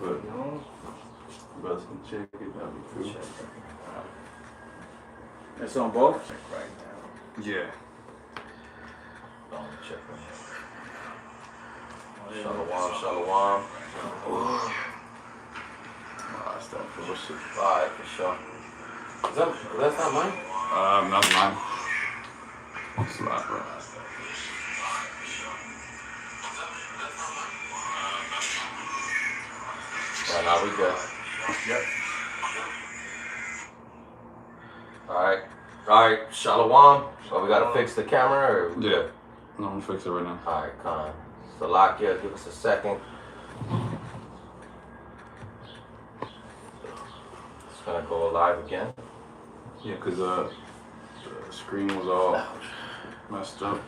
but brother can check it. That'd be cool. It's on both? Check right now. Yeah. Check right now. Shalom. That's that bullshit. Alright, for sure. That's not mine? Not mine. It's a lot, bro. Yeah, nah, we good. Yep. Alright, Shalom. So we gotta fix the camera or? Yeah. No, I'm gonna fix it right now. Alright, Con. Salakia, give us a second. It's gonna go live again. Yeah, cause the screen was all messed up.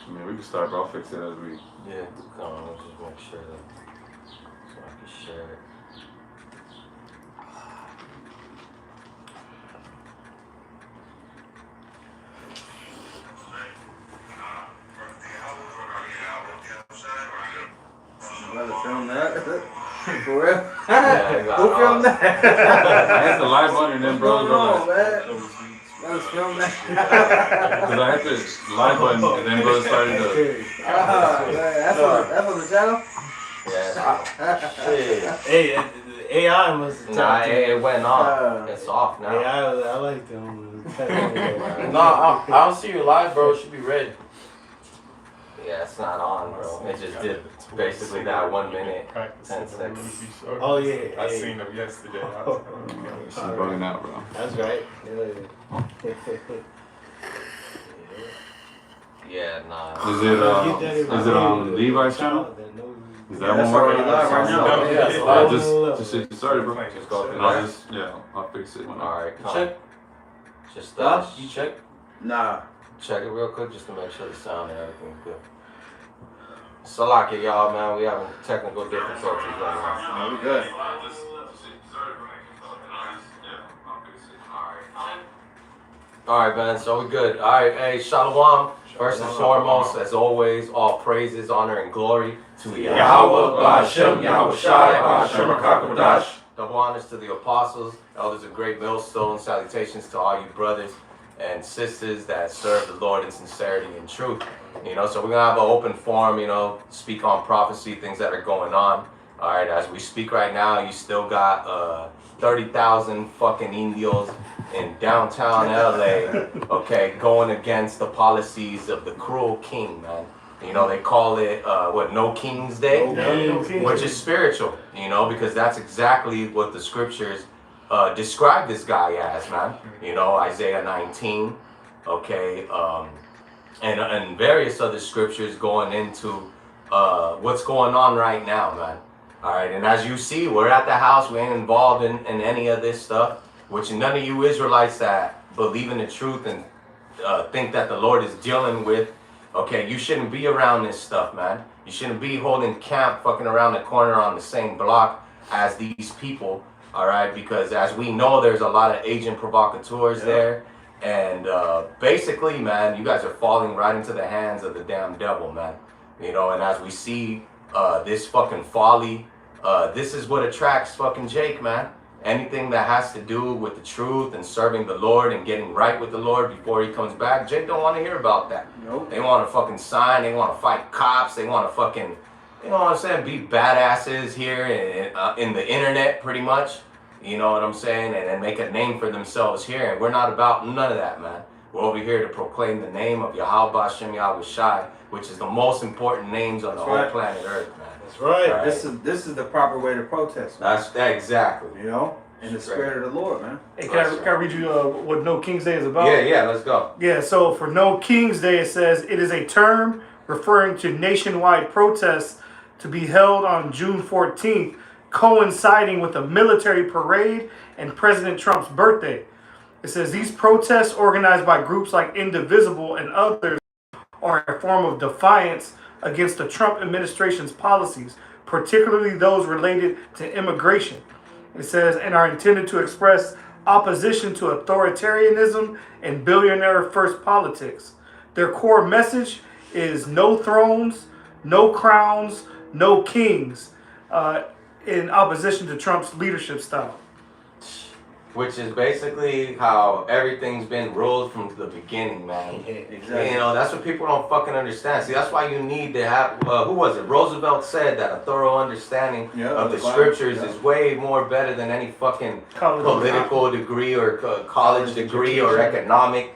I mean, we can start, bro. I'll fix it as we. Yeah, come on, let's just make sure that so I can share it. You gotta film that? For real? Yeah, Who filmed that? I had the live button and then bro. What's going on, man? Let's film that. Cause I had the live button and then bro started to. That's on the channel? Yeah. Shit. Hey, AI must have Nah, it went off. It's off now. AI, I like them. No, I don't see you live, bro. It should be red. Yeah, it's not on, bro. It just did basically that 1 minute, 10 seconds. Oh, yeah. I seen them yesterday. She's bugging out, bro. That's right. Yeah, nah. Is it on Levi's channel? Is that That's one more? already live right now. Yeah, Just get started, bro. Just go through And I'll that. I'll fix it when Alright, come. Check. Just You check? Nah. check it real quick just to make sure the sound and everything's good. Salakia, y'all, man. We having technical difficulties right now. No, we good. Alright, man, so we good. Alright, hey, Shalom. First and foremost, as always, all praises, honor, and glory to Yahweh, Ba'ashem, Yahweh Shai, Ba'ashem HaKadosh. Double honors to the apostles, elders of Great Millstone. Salutations to all you brothers and sisters that serve the Lord in sincerity and truth. You know, so we're gonna have an open forum, you know, speak on prophecy, things that are going on. All right, as we speak right now, you still got 30,000 fucking Indios in downtown LA, okay, going against the policies of the cruel king, man. You know, they call it, No King's Day, which is spiritual, you know, because that's exactly what the scriptures describe this guy as, man. You know, Isaiah 19, okay, and various other scriptures going into what's going on right now, man. All right, and as you see, we're at the house. We ain't involved in any of this stuff, which none of you Israelites that believe in the truth and think that the Lord is dealing with, okay, you shouldn't be around this stuff, man. You shouldn't be holding camp fucking around the corner on the same block as these people, all right, because as we know, there's a lot of agent provocateurs there. And basically, man, you guys are falling right into the hands of the damn devil, man. You know, and as we see this fucking folly, this is what attracts fucking Jake, man. Anything that has to do with the truth and serving the Lord and getting right with the Lord before he comes back, Jake don't want to hear about that. Nope. They want to fucking sign, they want to fight cops, they want to fucking, you know what I'm saying, be badasses here in the internet pretty much. You know what I'm saying? And make a name for themselves here. And we're not about none of that, man. We're over here to proclaim the name of Yahweh Ba'ashem Yahweh Shai, which is the most important names on the whole planet Earth, man. That's right. Right. This is the proper way to protest, man. That's exactly. You know? In the spirit of the Lord, man. Hey, can I read you what No King's Day is about? Yeah, let's go. Yeah, so for No King's Day, it says, it is a term referring to nationwide protests to be held on June 14th, coinciding with a military parade and President Trump's birthday. It says these protests organized by groups like Indivisible and others are a form of defiance against the Trump administration's policies, particularly those related to immigration. It says, and are intended to express opposition to authoritarianism and billionaire first politics. Their core message is no thrones, no crowns, no kings, in opposition to Trump's leadership style. Which is basically how everything's been ruled from the beginning, man. Exactly. You know, that's what people don't fucking understand. See, that's why you need to have, who was it? Roosevelt said that a thorough understanding of the scriptures is way more better than any fucking political degree or college degree or economic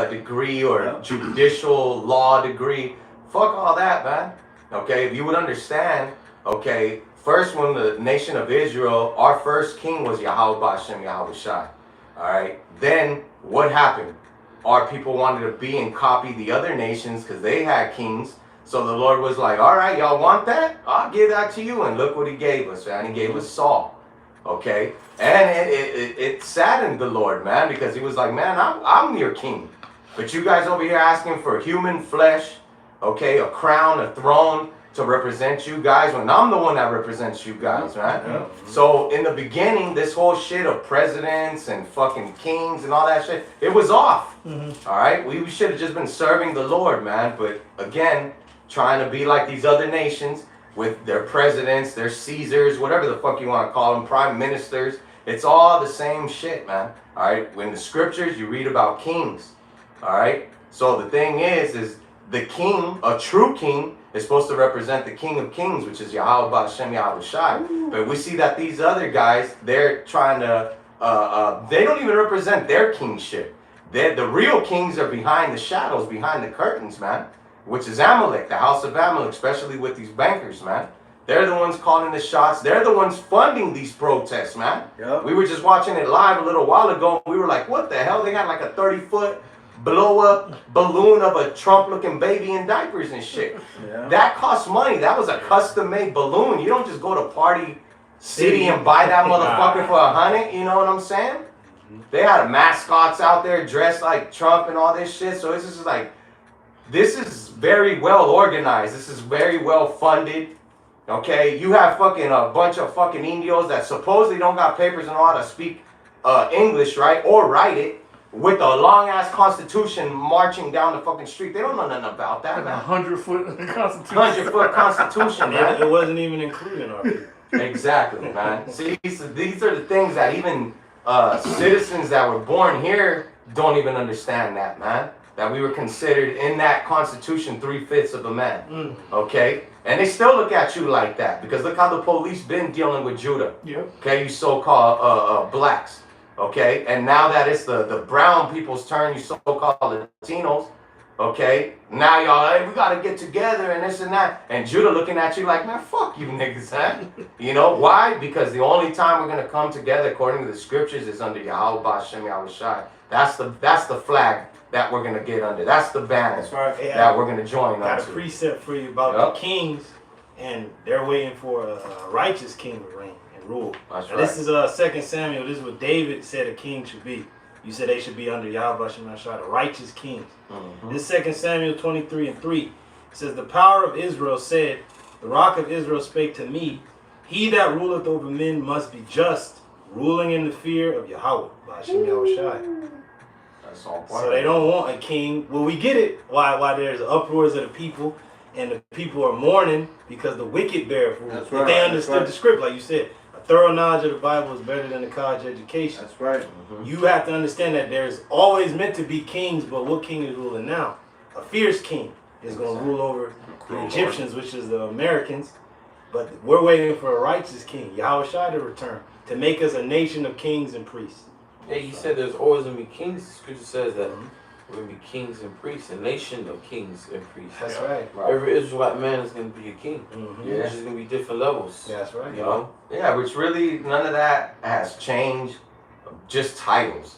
degree or judicial law degree. Fuck all that, man. Okay, if you would understand, okay, first, when the nation of Israel, our first king was Yahweh Ba'Shem Yahweh Shai. Alright? Then, what happened? Our people wanted to be and copy the other nations because they had kings. So the Lord was like, alright, y'all want that? I'll give that to you. And look what he gave us, man. He gave us Saul. Okay? And it saddened the Lord, man, because he was like, man, I'm your king. But you guys over here asking for human flesh, okay, a crown, a throne, to represent you guys when I'm the one that represents you guys, right? Yeah. So in the beginning, this whole shit of presidents and fucking kings and all that shit, it was off. All right, we should have just been serving the Lord, man. But again, trying to be like these other nations with their presidents, their Caesars, whatever the fuck you want to call them, prime ministers. It's all the same shit, man. All right, when the scriptures you read about kings. All right, so the thing is the king, a true king, is supposed to represent the King of Kings, which is Yahweh Ba'Shem Yahweh Shai. But we see that these other guys, they're trying to, they don't even represent their kingship. The real kings are behind the shadows, behind the curtains, man, which is Amalek, the house of Amalek, especially with these bankers, man. They're the ones calling the shots. They're the ones funding these protests, man. Yep. We were just watching it live a little while ago. And we were like, what the hell? They got like a 30-foot blow-up balloon of a Trump-looking baby in diapers and shit. Yeah. That costs money. That was a custom-made balloon. You don't just go to Party City and buy that motherfucker for $100. You know what I'm saying? They had mascots out there dressed like Trump and all this shit. So it's just like, this is very well organized. This is very well funded. Okay, you have fucking a bunch of fucking indios that supposedly don't got papers and know how to speak English, right, or write it. With a long ass constitution marching down the fucking street. They don't know nothing about that, man. 100-foot constitution. 100-foot constitution, man. It wasn't even including our people. Exactly, man. See, these are the things that even citizens that were born here don't even understand that, man. That we were considered in that constitution 3/5 of a man. Okay? And they still look at you like that. Because look how the police been dealing with Judah. Yep. Okay, you so-called blacks. Okay, and now that it's the brown people's turn, you so-called Latinos, okay, now y'all, hey, we gotta get together and this and that, and Judah looking at you like, man, fuck you niggas, huh? You know, why? Because the only time we're gonna come together according to the scriptures is under Yahweh Ba'Shem Yahweh Shai. That's the flag that we're gonna get under. That's the banner That's right. that we're gonna join Got a onto. precept for you about the kings, and they're waiting for a righteous king to reign and rule. That's Now, right. this is 2 Samuel. This is what David said a king should be. You said they should be under Yahweh Shem Yahshua, the righteous kings. This 2 Samuel 23:3 it says, the power of Israel said, the rock of Israel spake to me, he that ruleth over men must be just, ruling in the fear of Yahweh, Ba'Shem Yahushai. That's all part So of they it. don't want a king. Well, we get it. Why there's uproars of the people, and the people are mourning because the wicked bear rule. That's But right, they that's understood right. the script, like you said. A thorough knowledge of the Bible is better than a college education. That's right. You have to understand that there's always meant to be kings, but what king is ruling now? A fierce king is going to rule over the Egyptians, which is the Americans. But we're waiting for a righteous king, Yahweh Shai, to return, to make us a nation of kings and priests. Yeah, you said there's always going to be kings. The scripture says that we're going to be kings and priests, a nation of kings and priests. That's right. Every Israelite man is going to be a king. Mhm. It's just going to be different levels. That's right. You know? Yeah, which really none of that has changed. Just titles.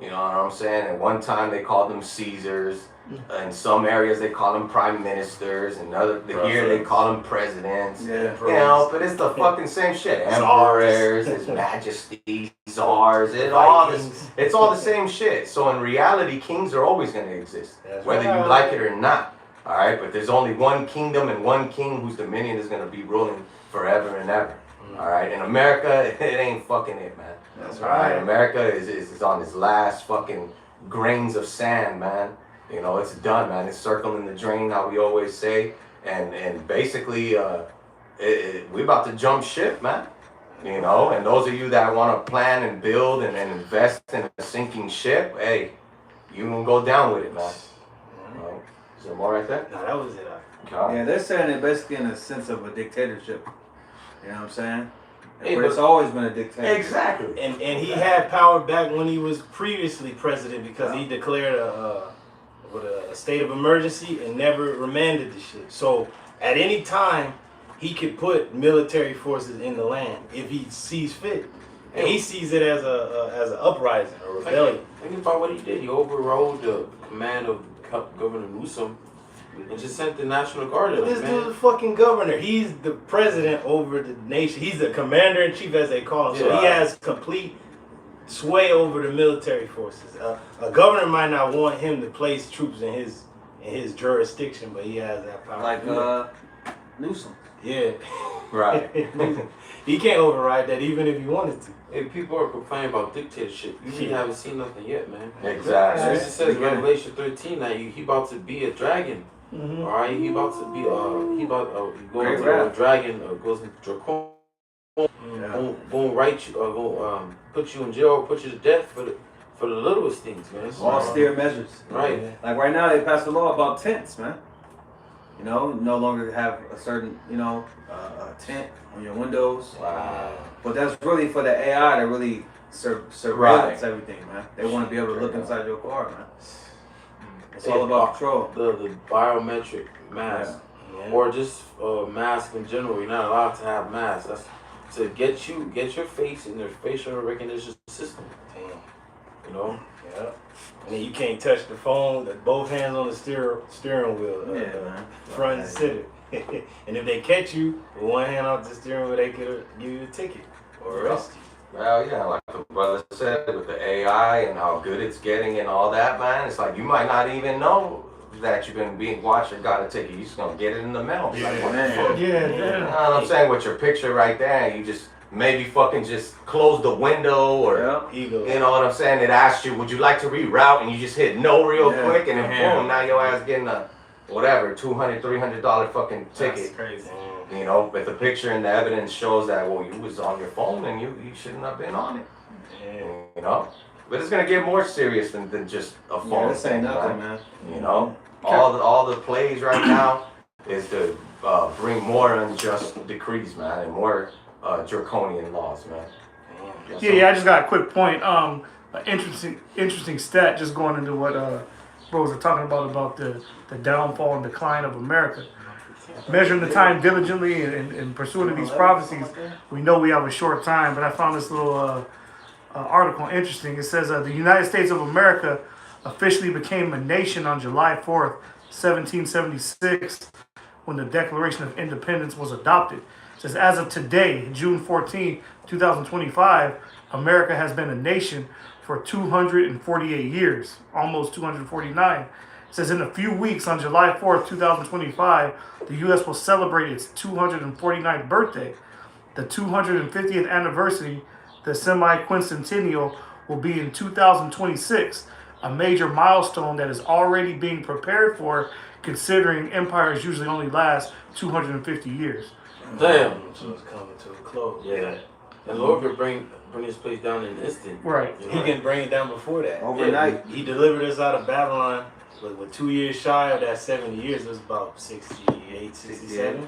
You know what I'm saying? At one time they called them Caesars. In some areas they call them prime ministers, and here they call them presidents. Yeah. You know, but it's the fucking same shit. Emperors, his majesty, czars, it's all the same shit. So in reality, kings are always going to exist, That's whether right. you like it or not. All right, but there's only one kingdom and one king whose dominion is going to be ruling forever and ever. All right, in America, it ain't fucking it, man. That's All right, right. America is on its last fucking grains of sand, man. You know, it's done, man. It's circling the drain, how we always say, and basically, we about to jump ship, man. You know, and those of you that want to plan and build and invest in a sinking ship, hey, you can go down with it, man. All right. Is there more right there? No, that was it. Okay. Yeah, they're saying it basically in a sense of a dictatorship. You know what I'm saying? Hey, But but- it's always been a dictatorship. Exactly. And he had power back when he was previously president because he declared a state of emergency and never remanded the shit. So at any time, he could put military forces in the land if he sees fit. And he sees it as an uprising, a rebellion. Think about what he did. He overrode the command of Governor Newsom and just sent the National Guard in. But this Man. dude's a fucking governor. He's the president over the nation. He's the commander in chief, as they call him. So he Yeah. has complete sway over the military forces. A governor might not want him to place troops in his jurisdiction, but he has that power. Like Newsom. yeah, Right. he can't override that even if he wanted to. If people are complaining about dictatorship, you really haven't seen nothing yet, man. Exactly. It says in Revelation 13 that he about to be a dragon. Mm-hmm. All right, he about to be go Great into a rap. dragon goes into dracon. Yeah. Gonna write you put you in jail, put you to death for the littlest things, man. Austere measures. Right. Like right now, they passed a law about tents, man. You know, no longer have a certain, tent on your windows. Wow. But that's really for the AI to really surveillance everything, man. They want to be able to look inside your car, man. It's all about control. The biometric mask, Yeah. or just mask in general. You're not allowed to have masks. That's to get your face in their facial recognition system. Damn. You know. Yeah. And then you can't touch the phone with both hands on the steering wheel. Man. Front and center. And if they catch you with one hand off the steering wheel, they could give you a ticket or arrest you. Well, yeah, like the brother said, with the AI and how good it's getting and all that, man, it's like you might not even know that you've been being watched or got a ticket. You're just gonna get it in the mail. It's like, what the fuck? You know what I'm saying? With your picture right there, you just maybe fucking just close the window or. Yeah. Ego. You know what I'm saying? It asked you, would you like to reroute? And you just hit no real Yeah. quick, and then Yeah. boom, now your ass getting a whatever $200, $300 fucking ticket. crazy. You know, but the picture and the evidence shows that well, you was on your phone and you shouldn't have been on it. Yeah. You know, but it's gonna get more serious than just a phone. Yeah, this ain't thing, nothing, man. man. You know, all the plays right now is to bring more unjust decrees, man, and more draconian laws, man. Damn. Yeah, I just got a quick point. An interesting stat. Just going into what bros are talking about the downfall and decline of America. Measuring the time diligently and pursuing of these prophecies, we know we have a short time. But I found this little article interesting. It says the United States of America officially became a nation on July 4th, 1776, when the Declaration of Independence was adopted. It says, as of today, June 14, 2025, America has been a nation for 248 years, almost 249. It says in a few weeks, on July 4th, 2025, the U.S. will celebrate its 249th birthday. The 250th anniversary, the semi-quincentennial, will be in 2026, a major milestone that is already being prepared for, considering empires usually only last 250 years. Damn. So it's coming to a close. Yeah. And Lord could bring this place down in an instant. Right. You know? He can bring it down before that. Overnight. He delivered us out of Babylon with 2 years shy of that 70 years. It was about 68, 67.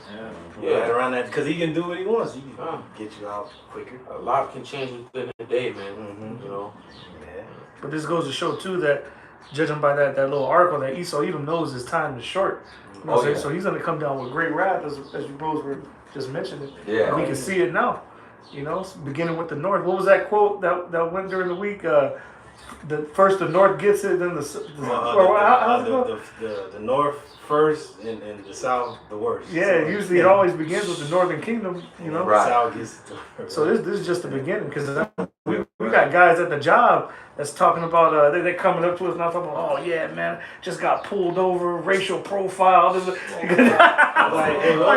Yeah. Right around that. Because he can do what he wants. He can Huh. get you out quicker. A lot can change within a day, man. Mhm. You know. Yeah. But this goes to show too that, judging by that little article, that Esau even knows his time is short. You know what I'm saying? yeah. So he's gonna come down with great wrath, as you bros were just mentioning. Yeah. And we can see it now. You know, beginning with the North. What was that quote that went during the week? First the North gets it, then how's it go? The North first and the South the worst. Yeah, usually it always begins with the Northern Kingdom. You know. Right. The South gets it. So this is just the beginning, because we got guys at the job that's talking about they're coming up to us now talking about, oh yeah, man, just got pulled over, racial profile. This like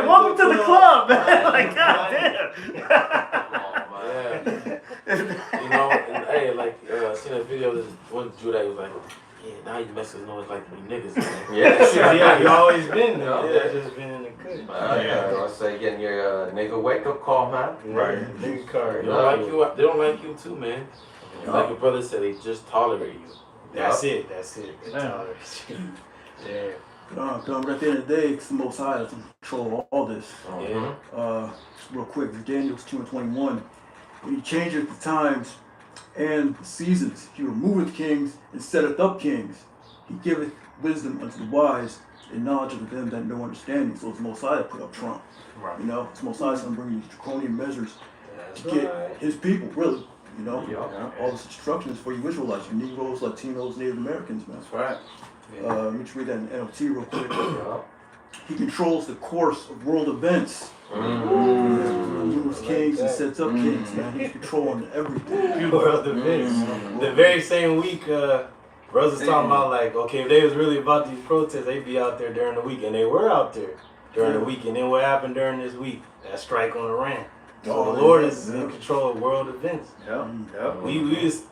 welcome to the club, man. Like goddamn. You know, and hey, like I seen a video of this one dude that was like, yeah, now you Mexicans know it's like we niggas. Man. Yeah, you always been there. Yeah, just been in the cut. I say getting your nigga wake up call, man. Right, nigga card. They don't like you. They don't like you too, man. Like your brother said, they just tolerate you. That's it. They tolerate you. Yeah. But at the end of the day, it's the Most High that's in control of all this. Yeah. Real quick, Daniel 2:21. When he changeth the times and the seasons, he removeth kings and setteth up kings. He giveth wisdom unto the wise and knowledge unto them that know understanding. So it's the Most High that put up Trump. Right. You know, it's the Most High that's going to bring these draconian measures to get his people, really. You know, all this instructions for you Israelites, you Negroes, Latinos, Native Americans, man. That's right. Let me just read that in NLT real quick. He controls the course of world events. He moves kings and sets up kings, man. He's controlling everything. World events. The very same week, brothers talking about like, okay, if they was really about these protests, they'd be out there during the week, and they were out there during the week. And then what happened during this week? That strike on Iran. So the Lord is in control of world events. We just,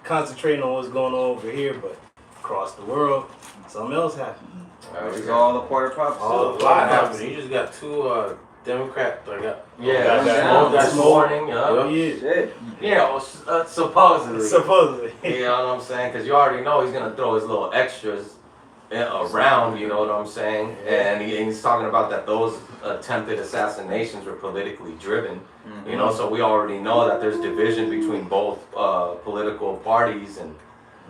concentrating on what's going on over here, but across the world, something else happened. It's all a part of prophecy. A lot happened. You just got two Democrats. This morning. Supposedly. Supposedly. You know what I'm saying? Because you already know he's gonna throw his little extras around. You know what I'm saying? And he's talking about that those attempted assassinations were politically driven. You know, so we already know that there's division between both political parties, and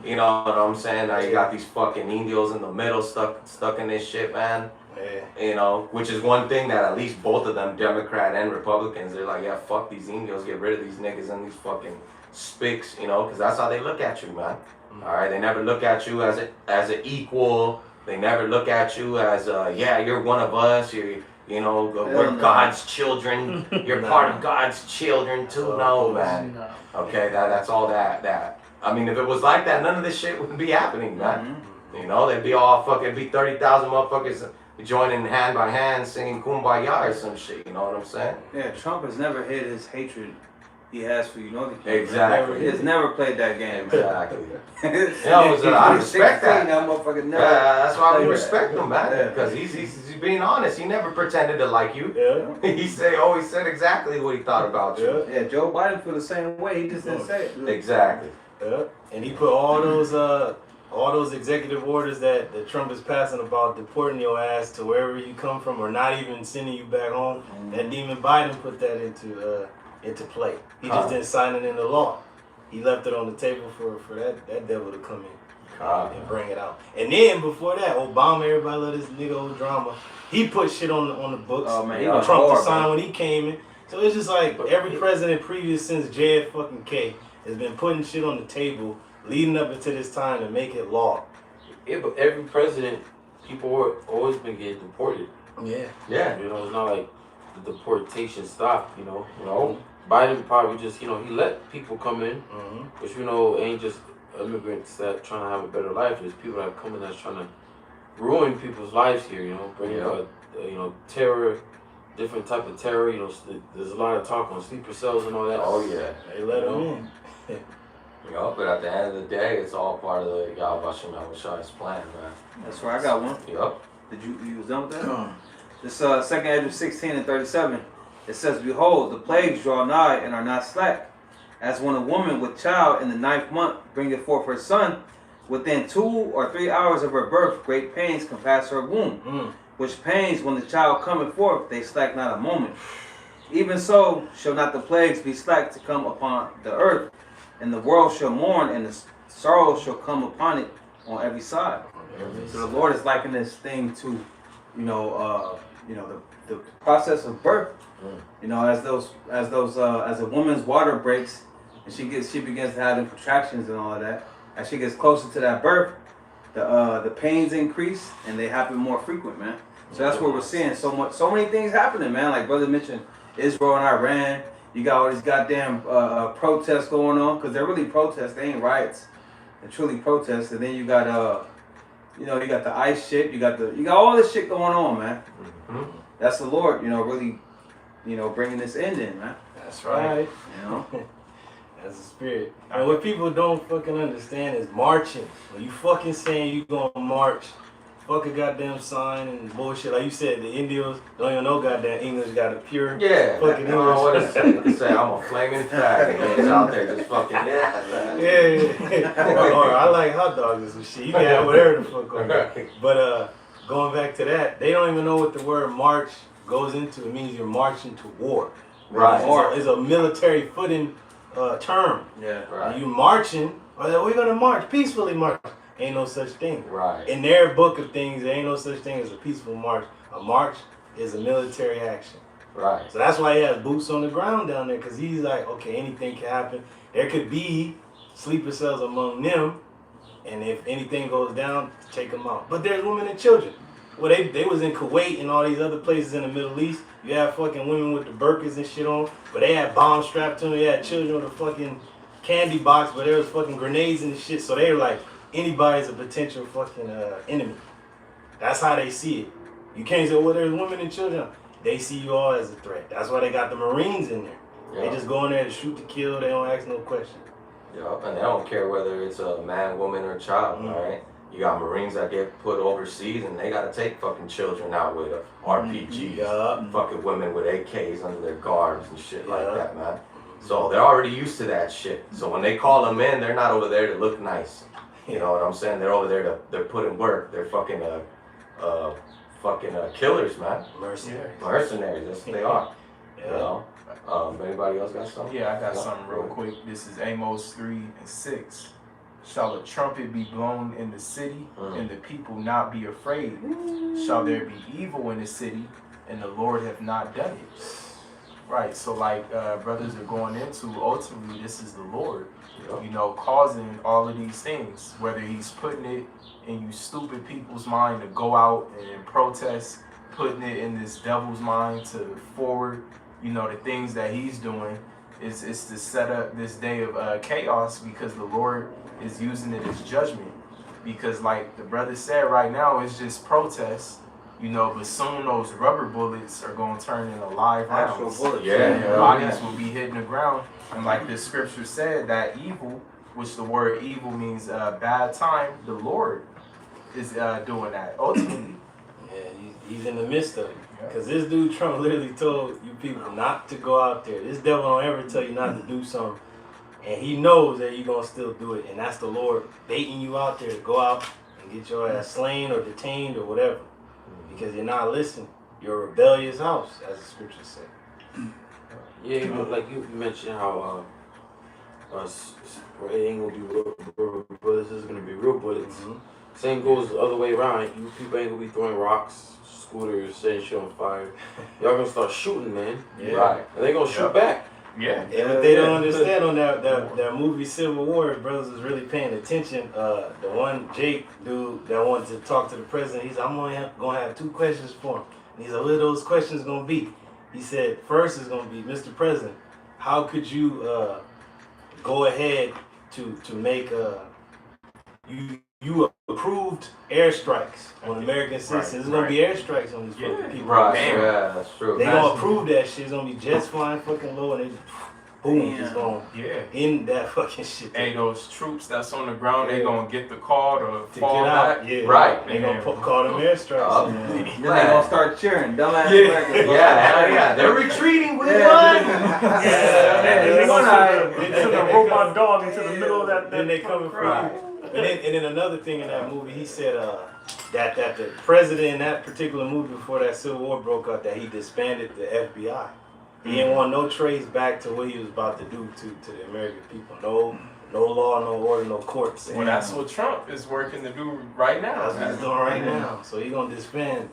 you know what I'm saying? Now you got these fucking Indios in the middle stuck in this shit, man. Yeah. You know, which is one thing that at least both of them, Democrat and Republicans, they're like, yeah, fuck these Indios, get rid of these niggas and these fucking spicks, you know, because that's how they look at you, man. All right, they never look at you as an equal. They never look at you as yeah, you're one of us. We're God's children. You're part of God's children too. No, man. Okay, that's all that. I mean, if it was like that, none of this shit wouldn't be happening, man. You know, they'd be all fucking 30,000 motherfuckers joining hand by hand singing Kumbaya or some shit. You know what I'm saying? Yeah, Trump has never hid his hatred he has for you, know the Exactly. He has never played that game. Exactly. I respect that. That's why we respect him, man. Because he's being honest. He never pretended to like you. Yeah. He always said exactly what he thought about you. Yeah, Joe Biden feel the same way. He just didn't say it. Exactly. Yeah. And he put all those executive orders that Trump is passing about deporting your ass to wherever you come from, or not even sending you back home. And even Biden put that into play. He just didn't sign it into law. He left it on the table for that devil to come in and bring it out. And then before that, Obama, everybody let this nigga old drama. He put shit on the books. Oh, man, Trump to sign when he came in. So it's just like every president previous since JFK has been putting shit on the table leading up into this time to make it law. Yeah, but every president, people are always been getting deported. Yeah. Yeah. You know, it's not like the deportation stopped, you know. No. Biden probably just, he let people come in, which, ain't just immigrants that trying to have a better life. There's people that come in that's trying to ruin people's lives here, bringing terror, different type of terror, there's a lot of talk on sleeper cells and all that. Oh, yeah. They let them in. But at the end of the day, it's all part of the Yahweh Shai's plan, man. That's right, I got one. Yup. Did you was done with that? This 2nd Ezra 16 and 37. It says, behold, the plagues draw nigh and are not slack. As when a woman with child in the 9th month bringeth forth her son, within 2 or 3 hours of her birth, great pains compass her womb. Which pains, when the child cometh forth, they slack not a moment. Even so shall not the plagues be slack to come upon the earth, and the world shall mourn, and the sorrow shall come upon it on every side. So the Lord is likening this thing to, the process of birth. As a woman's water breaks, and she begins to have contractions and all of that. As she gets closer to that birth, the pains increase and they happen more frequent, man. So that's what we're seeing. So many things happening, man. Like brother mentioned, Israel and Iran. You got all these goddamn protests going on, because they're really protests. They ain't riots. They're truly protests. And then you got you got the ICE shit. You got all this shit going on, man. Mhm. That's the Lord, really, bringing this end in, man. That's right. You know. That's the spirit. And what people don't fucking understand is marching. When you fucking saying you gonna march, fuck a goddamn sign and bullshit. Like you said, the Indians don't even know goddamn English, got a pure Yeah, fucking I don't know what English. to say. I'm a flaming fag. It's out there just fucking Yeah. or I like hot dogs and some shit. You can have whatever the fuck on there. But going back to that, they don't even know what the word march goes into. It means you're marching to war. Right. It's a military footing term. Yeah. Right. You marching, we're gonna march, peacefully march. Ain't no such thing. Right. In their book of things, there ain't no such thing as a peaceful march. A march is a military action. Right. So that's why he has boots on the ground down there, because he's like, okay, anything can happen. There could be sleeper cells among them, and if anything goes down, take them out. But there's women and children. Well, they was in Kuwait and all these other places in the Middle East. You have fucking women with the burqas and shit on, but they had bombs strapped to them. They had children with a fucking candy box, but there was fucking grenades and shit. So they were like, anybody's a potential fucking enemy. That's how they see it. You can't say, well, there's women and children. They see you all as a threat. That's why they got the Marines in there. They just go in there to shoot to kill. They don't ask no question. Yup, and they don't care whether it's a man, woman, or child, all right? You got Marines that get put overseas and they gotta take fucking children out with RPGs. Yup. Fucking women with AKs under their guards and shit like Yeah. that, man. So they're already used to that shit. So when they call them in, they're not over there to look nice. You know what I'm saying? They're over there they're putting work. They're fucking killers, man. Mercenaries. Mercenaries, that's what they are. Yeah. You know? Anybody else got something? Yeah, I got something real quick. This is Amos 3:6. Shall a trumpet be blown in the city, and the people not be afraid? Shall there be evil in the city, and the Lord have not done it? Right, so like brothers are going into, ultimately this is the Lord, causing all of these things, whether he's putting it in you stupid people's mind to go out and protest, putting it in this devil's mind to forward, the things that he's doing. It's to set up this day of chaos, because the Lord is using it as judgment. Because like the brother said, right now it's just protest, but soon those rubber bullets are going to turn into live Actual rounds. bullets. Yeah. Bodies will be hitting the ground. And like the scripture said, that evil, which the word evil means bad time, the Lord is doing that ultimately. Yeah, he's in the midst of it. Because this dude Trump literally told you people not to go out there. This devil don't ever tell you not to do something. And he knows that you're going to still do it. And that's the Lord baiting you out there to go out and get your ass slain or detained or whatever. Because you're not listening. You're a rebellious house, as the scriptures say. Yeah, like you mentioned how it ain't gonna be real bullets, it's gonna be real bullets. Same goes the other way around. You people ain't gonna be throwing rocks, scooters, setting shit on fire. Y'all gonna start shooting, man. Yeah. Right. And they gonna shoot back. Yeah. And what they don't understand on that movie Civil War, brothers was really paying attention. The one Jake dude that wanted to talk to the president, he said, I'm gonna have two questions for him. And he said, what are those questions gonna be? He said, first is gonna be, Mr. President, how could you go ahead to make you approved airstrikes on American citizens? There's gonna be airstrikes on these fucking people. Right, Damn. yeah, that's true. They gonna approve that shit. It's gonna be jets flying fucking low, and they just boom, it's gonna Yeah. end that fucking shit. Hey, those troops that's on the ground, they gonna get the call to To fall get out, back. yeah. Right. They gonna call them airstrikes. Yeah. Then they gonna start cheering. Dumbass Yeah. Americans. Yeah, they're retreating. We Yeah. won. And they One eye. gonna send a robot dog into the middle of that. Then they coming for Right. you. And then another thing in that movie, he said that the president in that particular movie before that Civil War broke out, that he disbanded the FBI. He didn't want no trace back to what he was about to do to the American people. No law, no order, no courts. Well, that's what Trump is working to do right now. That's what he's doing right now. So he's gonna disband,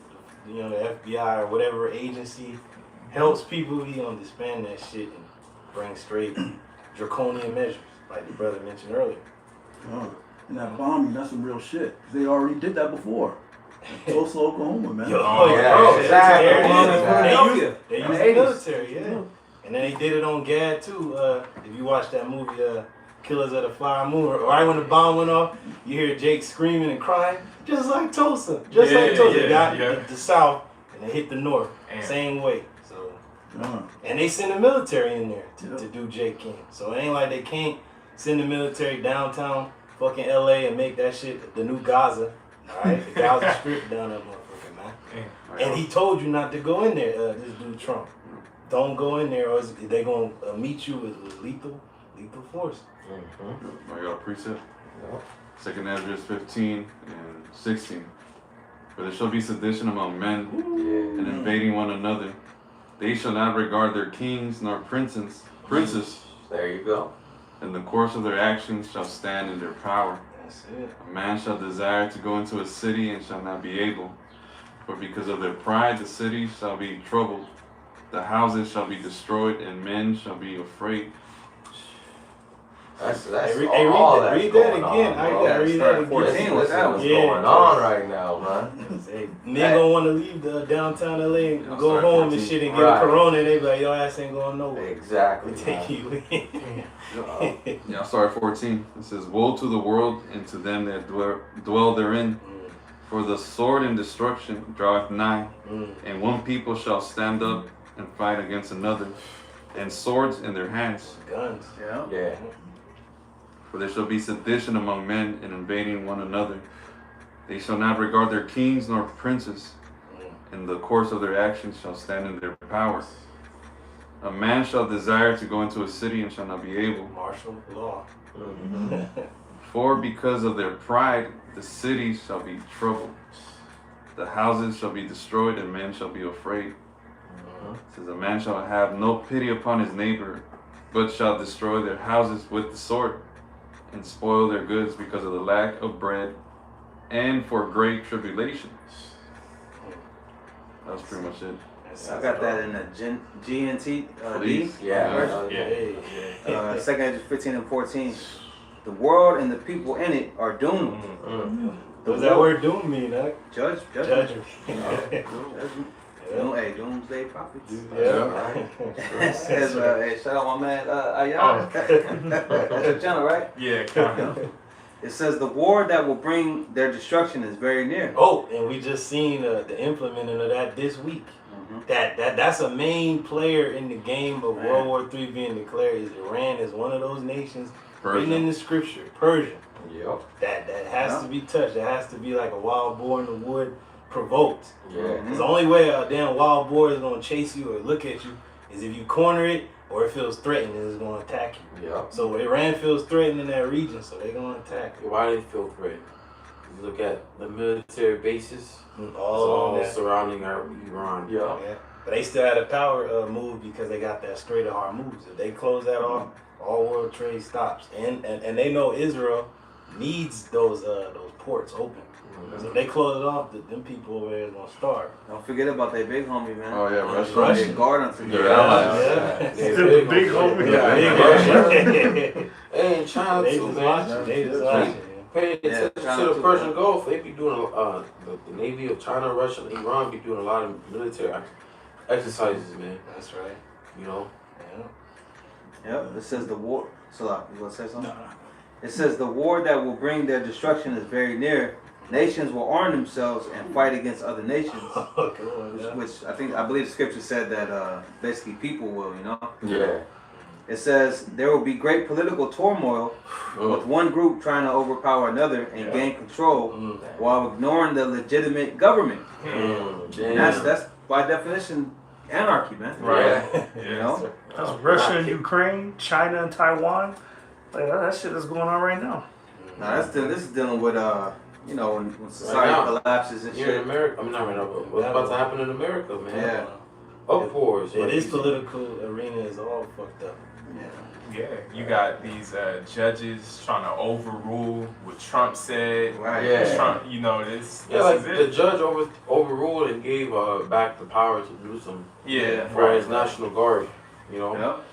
the FBI or whatever agency helps people. He gonna disband that shit and bring straight draconian measures, like the brother mentioned earlier. And that bombing, that's some real shit. 'Cause they already did that before. Tulsa, Oklahoma, man. Yo, Oh, yeah, bro, exactly. there it is. Philadelphia. They use In the the 80s. military, yeah. And then they did it on Gad too. If you watch that movie, Killers of the Flower Moon, right when the bomb went off, you hear Jake screaming and crying, just like Tulsa. Just like Tulsa. They got the South and they hit the North. Same way. So, and they send the military in there to do Jake King. So it ain't like they can't send the military downtown fucking LA and make that shit the new Gaza. Alright? The Gaza Strip down that motherfucker, man. And he told you not to go in there, this dude Trump. Don't go in there or they gonna meet you with lethal force. I got a precept. Second Ezra 15 and 16. For there shall be sedition among men and invading one another. They shall not regard their kings nor princes. There you go. In the course of their actions shall stand in their power. That's it. A man shall desire to go into a city and shall not be able. For because of their pride the city shall be troubled. The houses shall be destroyed and men shall be afraid. That's Hey, all that's read that going again. on, I bro. gotta read that again. 14 was that What's one. going on right now, man? Hey, men gonna want to leave the downtown LA and I'll go start home 14. and shit and get Right. a corona. And they be like, your ass ain't going nowhere. Exactly. We take man. you in. Yeah, I'll start at 14. It says, woe to the world and to them that dwell therein. For the sword and destruction draweth nigh, and one people shall stand up and fight against another, and swords in their hands. Guns. Yeah. For there shall be sedition among men and invading one another. They shall not regard their kings nor princes. In the course of their actions shall stand in their power. A man shall desire to go into a city and shall not be able. Martial law. For because of their pride, the cities shall be troubled. The houses shall be destroyed, and men shall be afraid. It says, a man shall have no pity upon his neighbor, but shall destroy their houses with the sword, and spoil their goods because of the lack of bread, and for great tribulation. That's pretty much it. I got that in the GNT D. Please. Yeah. Hey, Second Ezra 15 and 14. The world and the people in it are doomed. What does that word doom mean, huh? Judgment. Judgment. Hey, doomsday prophets. Yeah. It says, hey, shout out my man, Ayala. That's your channel, right? Yeah, kind of. It says the war that will bring their destruction is very near. Oh, and we just seen the implementing of that this week. That's a main player in the game of World War III being declared. Is Iran is one of those nations written in the scripture, Persia. Yep. That has to be touched. That has to be like a wild boar in the wood, provoked. Yeah. Because the only way a damn wild boar is gonna chase you or look at you is if you corner it or it feels threatened and it's gonna attack you. Yep. So Iran feels threatened in that region, so they're gonna attack. Why do they feel threatened? You look at the military bases, All all that. surrounding Iran. Yeah. Yeah. But they still had a power move because they got that Strait of Hormuz. If they close that off, all world trade stops. And they know Israel needs those ports open. So if they close it off, them people over there is gonna starve. Don't forget about that big homie, man. Oh, yeah, Russia. Russia. They guard them Their through allies. Yeah. Still the big homie. Yeah, Yeah. big Hey, in China They too, just man. watching. They just watching. Pay Yeah, attention China to too, the Persian man. Gulf. They be doing the Navy of China, Russia, and Iran be doing a lot of military exercises, man. That's right. You know. Yeah. Yep. It says the war. So, you gonna say something? It says the war that will bring their destruction is very near. Nations will arm themselves and fight against other nations. Come on, yeah. Which I believe scripture said that basically people will, you know. Yeah. It says there will be great political turmoil with one group trying to overpower another and gain control while ignoring the legitimate government. And that's by definition anarchy, man. Right. You know? That's Russia and Ukraine, China and Taiwan. Like that shit is going on right now. Now this is dealing with you know, when society Right now. collapses and Here in shit. America, I'm not right now, but what's about to happen in America, man? Yeah. Uproars. like This you said. political arena is all fucked up. Yeah, you got these judges trying to overrule what Trump said. Right. Yeah. Trump, you know, this Yeah, like is the it. judge overruled and gave back the power to Newsom Yeah, for his right. National Guard. You know. Yep.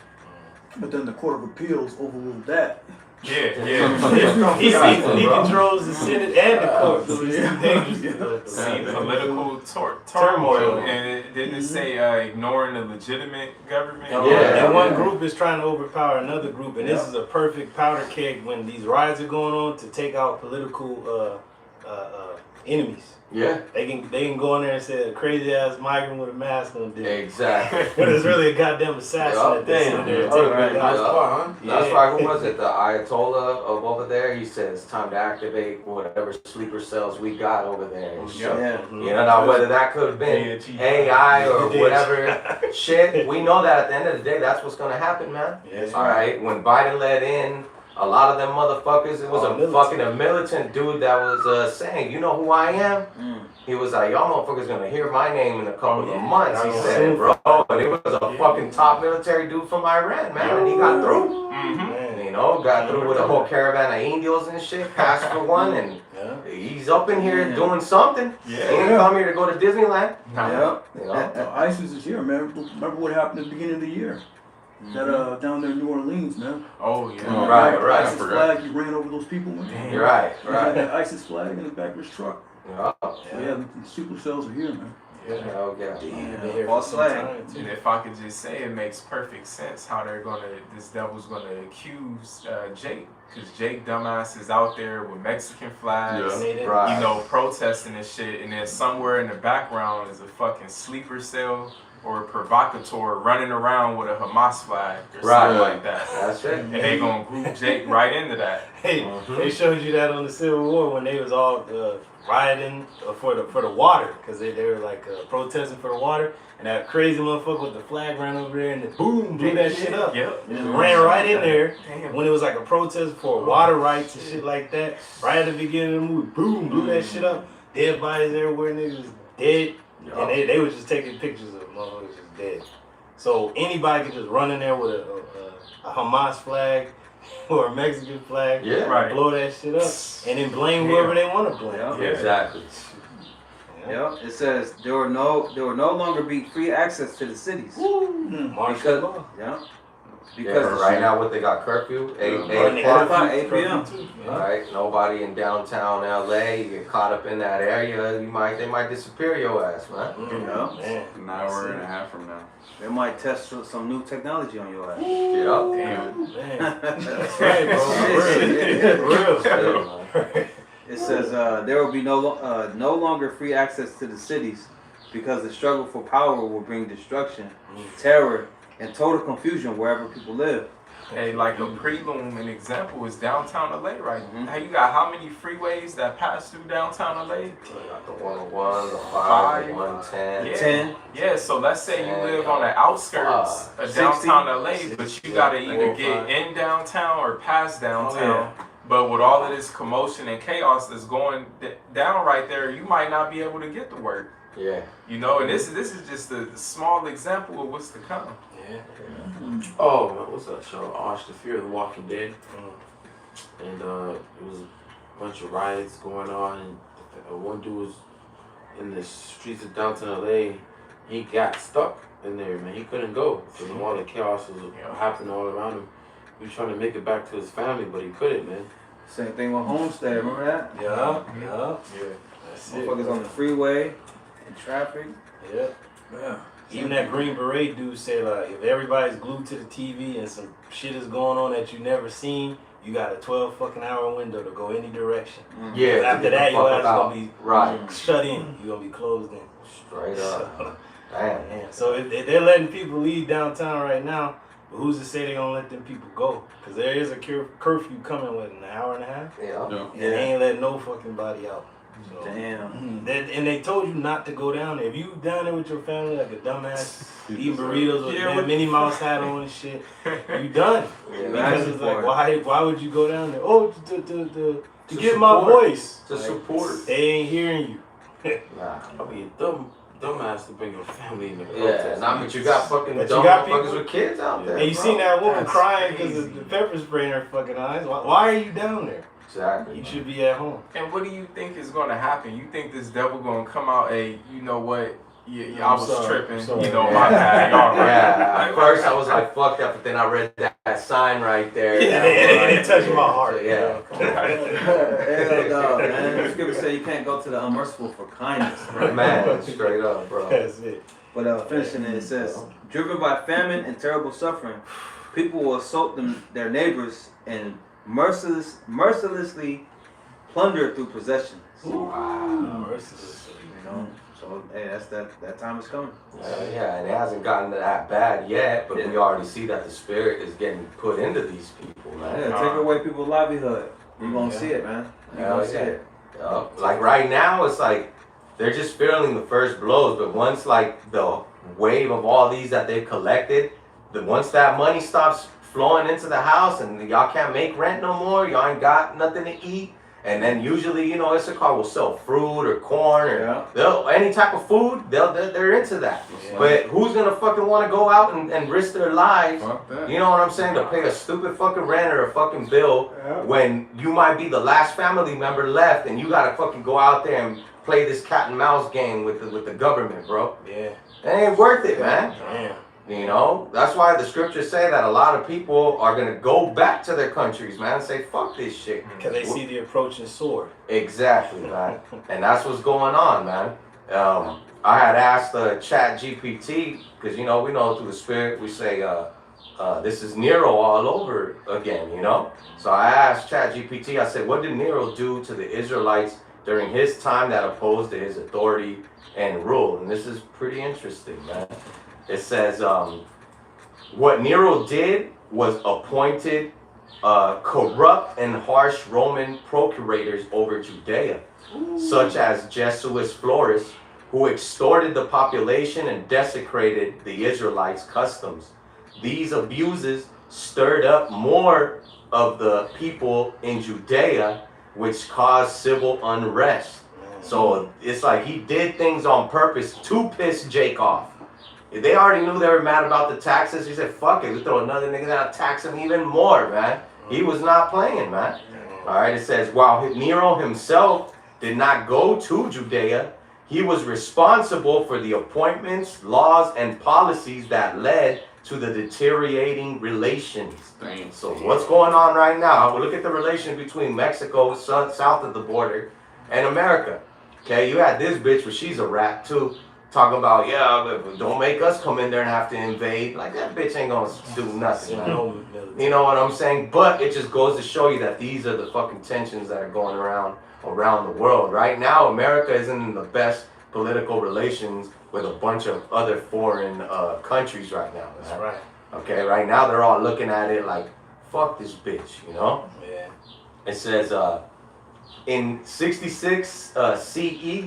But then the Court of Appeals overruled that. Yeah. He controls the Senate and the court, so he's too dangerous to See, political turmoil, Turmoil. and it didn't say ignoring the legitimate government. Yeah. And one group is trying to overpower another group, and this is a perfect powder keg when these riots are going on to take out political enemies. Yeah, They can go in there and say a crazy ass migrant with a mask on did it. exactly. But it's really a goddamn assassin Yeah, that they sent there to damn. take Alright, it out. yeah. Huh? That's Yeah. right. Who was it? The Ayatollah of over there. He says it's time to activate whatever sleeper cells we got over there. And shit. Yeah. You know, now whether that could have been AI or whatever shit, we know that at the end of the day, that's what's gonna happen, man. Yes, All right. When Biden let in a lot of them motherfuckers, it was a militant dude that was saying, you know who I am? He was like, y'all motherfuckers gonna hear my name in a couple of months. He said, bro, and it was a fucking top military dude from Iran, man, and he got through. Man. You know, got through with a whole caravan of Indios and shit, passed for one, and he's up in here doing something. He ain't come here to go to Disneyland. Yep. You know? ISIS is here, man. Remember what happened at the beginning of the year? That down there in New Orleans, man. Oh yeah. Oh, Right, The right. ISIS flag, he ran over those people, man. You're right, He had right. that ISIS flag in the back of his truck. Yeah. So yeah, the super cells are here, man. Hell yeah. They're here False for some flag. time, too. And if I could just say, it makes perfect sense how this devil's gonna accuse Jake, because Jake dumbass is out there with Mexican flags, Yeah. They didn't- Right. you know, protesting and shit, and then somewhere in the background is a fucking sleeper cell or a provocateur running around with a Hamas flag or Right. something like that. That's it. And they gonna group Jake right into that. Hey, Mhm. they showed you that on the Civil War when they was all rioting for the water, because they were like protesting for the water, and that crazy motherfucker with the flag ran over there and boom, blew that shit up. Yep. And just ran right in there Damn. when it was like a protest for water rights and shit like that. Right at the beginning of the movie, boom, blew that shit up. Dead bodies everywhere, niggas was dead. And they was just taking pictures of motherfuckers just dead. So anybody could just run in there with a Hamas flag or a Mexican flag, Yeah. Right. blow that shit up, and then blame whoever they want to blame. Yeah. Yeah. Exactly. Yep. It says there will no longer be free access to the cities. Martial Because law. yeah. Yeah, Because but right now, what they got curfew, 8 Or they o'clock. got 8 p.m. too, All yeah. right, nobody in downtown LA. You get caught up in that area, they might disappear your ass, man. Man. An hour and a half from now. they might test some new technology on your ass. Yeah. Damn. Man. That's right, bro. For real. For real. It says there will be no longer free access to the cities because the struggle for power will bring destruction, terror, and total confusion wherever people live. Hey, like a prelude, an example is downtown LA right Mhm. now. Hey, you got how many freeways that pass through downtown LA? You got the 101, the 5, the 110. Yeah. 10. Yeah, so let's say you 10, live on the outskirts of 60, downtown LA, but you gotta either 405. get in downtown or past downtown. Oh, But with all of this commotion and chaos that's going down right there, you might not be able to get to work. Yeah. You know, and this is just a small example of what's to come. Yeah. Oh, man, what's that show? I watched The Fear of the Walking Dead. And it was a bunch of riots going on. And one dude was in the streets of downtown LA. He got stuck in there, man. He couldn't go because of all the chaos was happening all around him. He was trying to make it back to his family, but he couldn't, man. Same thing with Homestead. Remember that? Yeah. That's it. Motherfuckers on the freeway and traffic. Yeah. Yeah. Even that Green Beret dude said, like, if everybody's glued to the TV and some shit is going on that you never seen, you got a 12 fucking hour window to go any direction. Yeah. After that, your ass out. gonna be Right. shut in. You're gonna be closed in. Straight up. So, Damn. man, so if they're letting people leave downtown right now, but who's to say they're gonna let them people go? Because there is a curfew coming with an hour and a half, Yeah. and they ain't letting no fucking body out. So, Damn. and they told you not to go down there. If you down there with your family like a dumbass eating burritos with Yeah, a Minnie Mouse hat on and shit, you done. Yeah. Because it's like, why would you go down there? Oh, to To get my support. voice. To Like, support. They ain't hearing you. Nah. I mean, dumbass to bring your family in the Yeah, protest. nah, but you got fucking But you dumb got motherfuckers people- with kids out there. And you bro. seen that woman That's crying because crazy. of the pepper spray in her fucking eyes. Why are you down there? Exactly. You should be at home. And what do you think is going to happen? You think this devil going to come out, hey, you know what? Yeah, I was sorry, tripping. sorry. You know, my bad. Y'all right. Yeah, at first I was like, fuck that, but then I read that sign right there. Yeah, it touched my heart. Yeah. Hell no, man. The scripture say you can't go to the unmerciful for kindness. Man, straight up, bro. That's it. But finishing it says, driven by famine and terrible suffering, people will assault their neighbors and mercilessly plunder through possessions. Wow. Mercilessly. You know, so hey, that's that time is coming. Yeah, and it hasn't gotten that bad yet, but we already see that the spirit is getting put into these people, man. Yeah, take away people's livelihood. You're gonna Yeah. see it, man. You're Hell gonna see yeah. it. Yup. Like right now, it's like they're just feeling the first blows, but once like the wave of all these that they've collected, once that money stops flowing into the house and y'all can't make rent no more, y'all ain't got nothing to eat, and then usually, you know, Issachar will sell fruit or corn or they'll any type of food, they're into that. Yeah. But who's gonna fucking want to go out and risk their lives? Fuck that. You know what I'm saying? To pay a stupid fucking rent or a fucking bill when you might be the last family member left and you gotta fucking go out there and play this cat and mouse game with the government, bro. Yeah. It ain't worth it, man. Damn. You know? That's why the scriptures say that a lot of people are gonna go back to their countries, man, and say, fuck this shit. Because they see the approaching sword. Exactly, man. And that's what's going on, man. I had asked Chat GPT, because, you know, we know through the spirit, we say, this is Nero all over again, you know? So I asked Chat GPT, I said, what did Nero do to the Israelites during his time that opposed to his authority and rule? And this is pretty interesting, man. It says, what Nero did was appointed corrupt and harsh Roman procurators over Judea, such as Jesuit Florus, who extorted the population and desecrated the Israelites' customs. These abuses stirred up more of the people in Judea, which caused civil unrest. So it's like he did things on purpose to piss Jake off. They already knew they were mad about the taxes. He said, fuck it, we throw another nigga down, tax him even more, man. He was not playing, man. All right, it says, while Nero himself did not go to Judea, he was responsible for the appointments, laws, and policies that led to the deteriorating relations. Damn. So what's going on right now? We look at the relation between Mexico, south of the border, and America. Okay, you had this bitch, but she's a rat too. Talking about, yeah, but don't make us come in there and have to invade. Like, that bitch ain't gonna do nothing, man. You know what I'm saying? But it just goes to show you that these are the fucking tensions that are going around the world. Right now, America isn't in the best political relations with a bunch of other foreign countries right now. Man. That's right. Okay, right now they're all looking at it like, fuck this bitch, you know? Yeah. It says, in 66 CE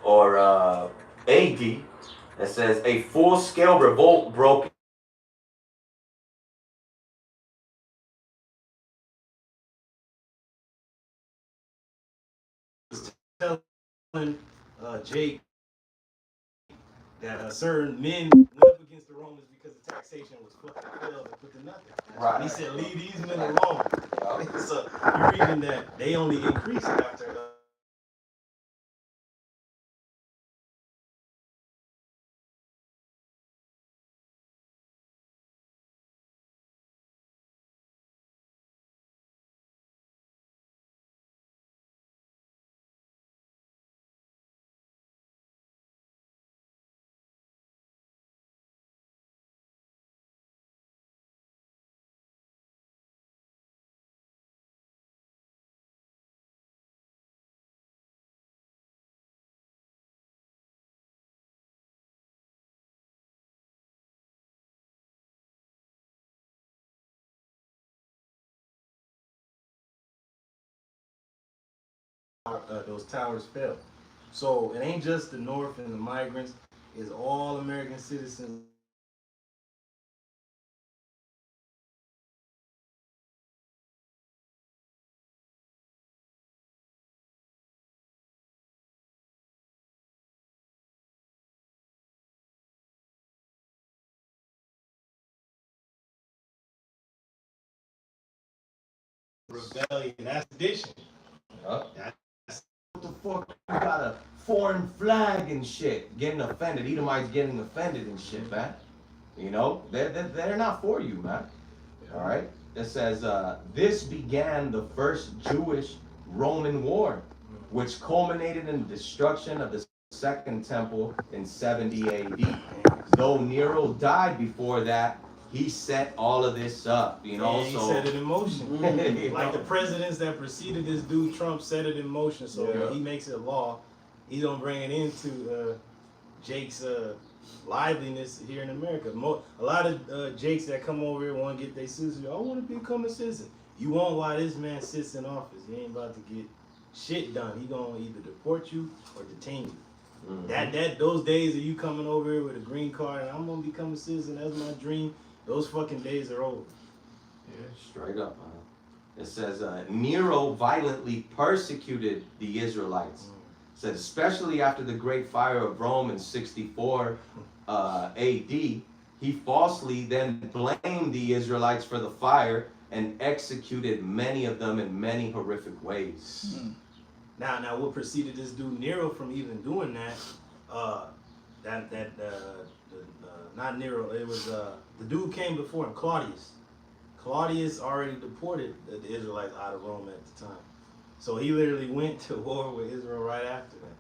or AD, it says a full-scale revolt broke Telling Jake that certain men went up against the Romans because the taxation was fucking failed and put to nothing. Right. He said, leave these men alone. So you're reading that they only increased after those towers fell. So it ain't just the North and the migrants, it's all American citizens. Rebellion, that's sedition. Huh? That's what the fuck you gotta foreign flag and shit, getting offended. Edomites getting offended and shit, man. You know, they're not for you, man. All right. It says, this began the first Jewish-Roman war, which culminated in the destruction of the Second Temple in 70 AD. Though Nero died before that, he set all of this up, you know. And he so set it in motion. You Like know? the presidents that preceded this dude, Trump set it in motion. So when he makes it law, he don't bring it into Jake's liveliness here in America. A lot of Jakes that come over here want to get their citizenship. I want to become a citizen. You want why this man sits in office. He ain't about to get shit done. He gonna either deport you or detain you. Mhm. Those days of you coming over here with a green card and I'm gonna become a citizen, that's my dream. Those fucking days are over. Yeah, straight up, man. It says Nero violently persecuted the Israelites. It said especially after the Great Fire of Rome in 64 AD, he falsely then blamed the Israelites for the fire and executed many of them in many horrific ways. Now, what preceded this dude Nero from even doing that? Not Nero. It was the dude came before him, Claudius. Claudius already deported the Israelites out of Rome at the time, so he literally went to war with Israel right after that.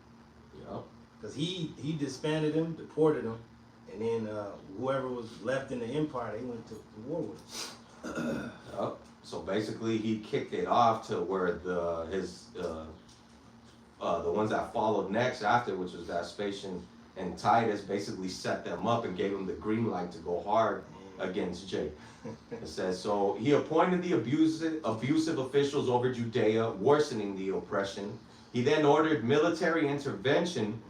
Yep. Because he disbanded them, deported them, and then whoever was left in the empire, they went to war with him. Yep. So basically, he kicked it off to where the ones that followed next after, which was Vespasian and Titus, basically set them up and gave them the green light to go hard against Jake. It says, so he appointed the abusive officials over Judea, worsening the oppression. He then ordered military intervention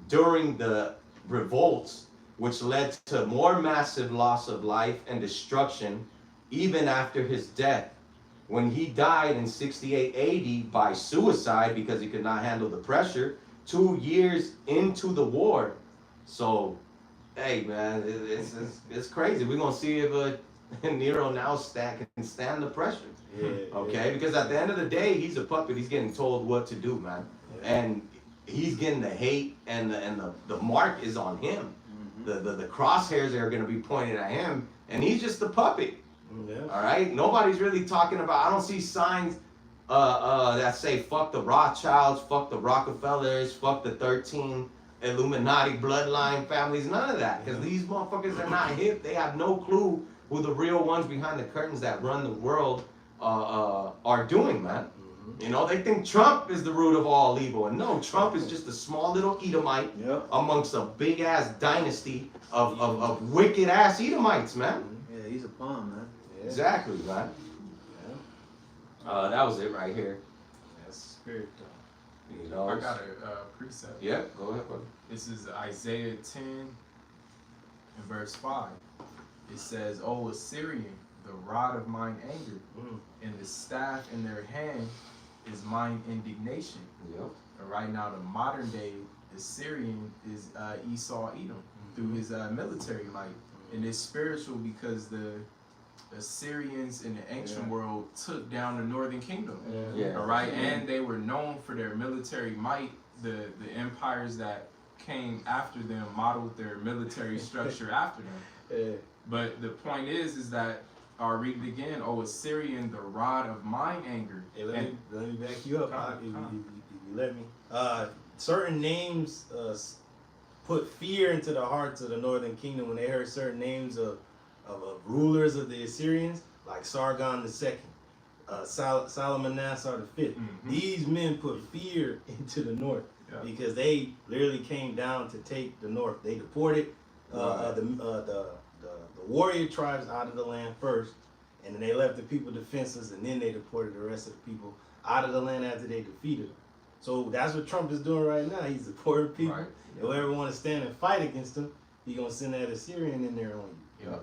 during the revolts, which led to more massive loss of life and destruction even after his death. When he died in 68 AD by suicide because he could not handle the pressure, 2 years into the war. So, hey man, it's crazy. We're gonna see if Nero now can stand the pressure. Yeah. Okay, because at the end of the day, he's a puppet. He's getting told what to do, man, and he's getting the hate, and the mark is on him. The crosshairs are gonna be pointed at him, and he's just a puppet. Yeah. All right, nobody's really talking about. I don't see signs that say fuck the Rothschilds, fuck the Rockefellers, fuck the 13 Illuminati bloodline families. None of that, because these motherfuckers are not hip. They have no clue who the real ones behind the curtains that run the world are doing, man. You know, they think Trump is the root of all evil, and no, Trump is just a small little Edomite amongst a big ass dynasty of wicked ass Edomites, man. Yeah, he's a pawn, man. Yeah. Exactly, man. That was it right here. That's the spirit, though. You know. I got a precept. Yeah, go ahead, brother. This is Isaiah 10 and verse 5. It says, O Assyrian, the rod of mine anger, and the staff in their hand is mine indignation. Yep. And right now, the modern day Assyrian is Esau Edom through his military might. And it's spiritual because the Assyrians in the ancient world took down the northern kingdom. Yeah. All right, and they were known for their military might. The empires that came after them modeled their military structure after them. But the point is that I'll read it again. O Assyrian, the rod of mine anger. Hey, let me back you up. If you let me. Certain names put fear into the hearts of the northern kingdom when they heard certain names of rulers of the Assyrians, like Sargon II, Salmanassar V. These men put fear into the north because they literally came down to take the north. They deported the warrior tribes out of the land first, and then they left the people defenseless, and then they deported the rest of the people out of the land after they defeated them. So that's what Trump is doing right now. He's deporting people. Right. Whoever want to stand and fight against him, he's going to send that Assyrian in there on you. Yep.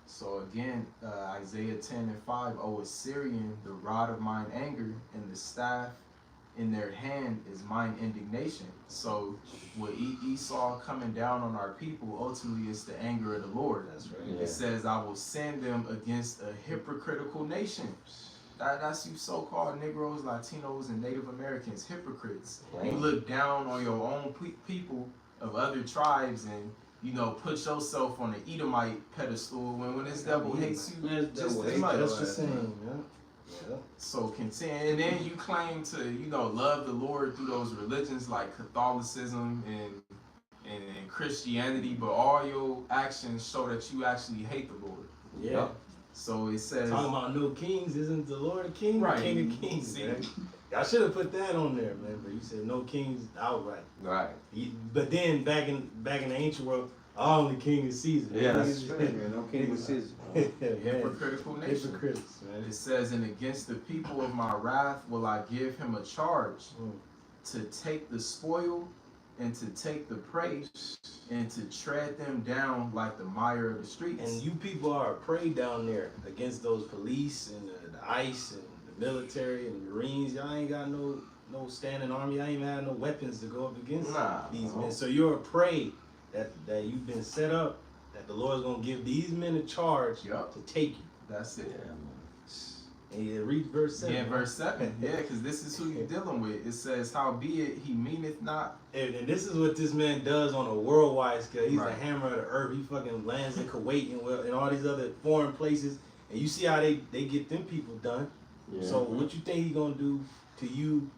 So again, Isaiah 10 and 5, O Assyrian, the rod of mine anger, and the staff in their hand is mine indignation. So with Esau coming down on our people, ultimately it's the anger of the Lord. That's right. Yeah. It says, I will send them against a hypocritical nation. That's you so-called Negroes, Latinos, and Native Americans, hypocrites. Right. You look down on your own people of other tribes and, you know, put yourself on an Edomite pedestal when this devil hates you just as much. That's the same, yeah. Yeah. So continue, and then you claim to, you know, love the Lord through those religions like Catholicism and Christianity, but all your actions show that you actually hate the Lord. Yeah. So it says, Talking about no kings, isn't the Lord a king? Right. King of kings, See? man. I should have put that on there, man. But you said no kings outright. Right. But then back in the ancient world, our only king is Caesar. Yeah, that's Yeah, no king was Caesar. hypocritical nation. Hypocrites, man. It says, and against the people of my wrath will I give him a charge to take the spoil and to take the prey and to tread them down like the mire of the streets. And you people are a prey down there against those police and the ICE and the military and the Marines. Y'all ain't got no standing army. Y'all ain't even have no weapons to go up against these men. So you're a prey that you've been set up, that the Lord's gonna give these men a charge Yup. to take you. That's it. And you read verse 7. Yeah, verse 7. Yeah, because this is who you're dealing with. It says, howbeit he meaneth not. And this is what this man does on a worldwide scale. He's Right. the hammer of the earth. He fucking lands in Kuwait and all these other foreign places. And you see how they get them people done. Yeah. So what you think he gonna do to you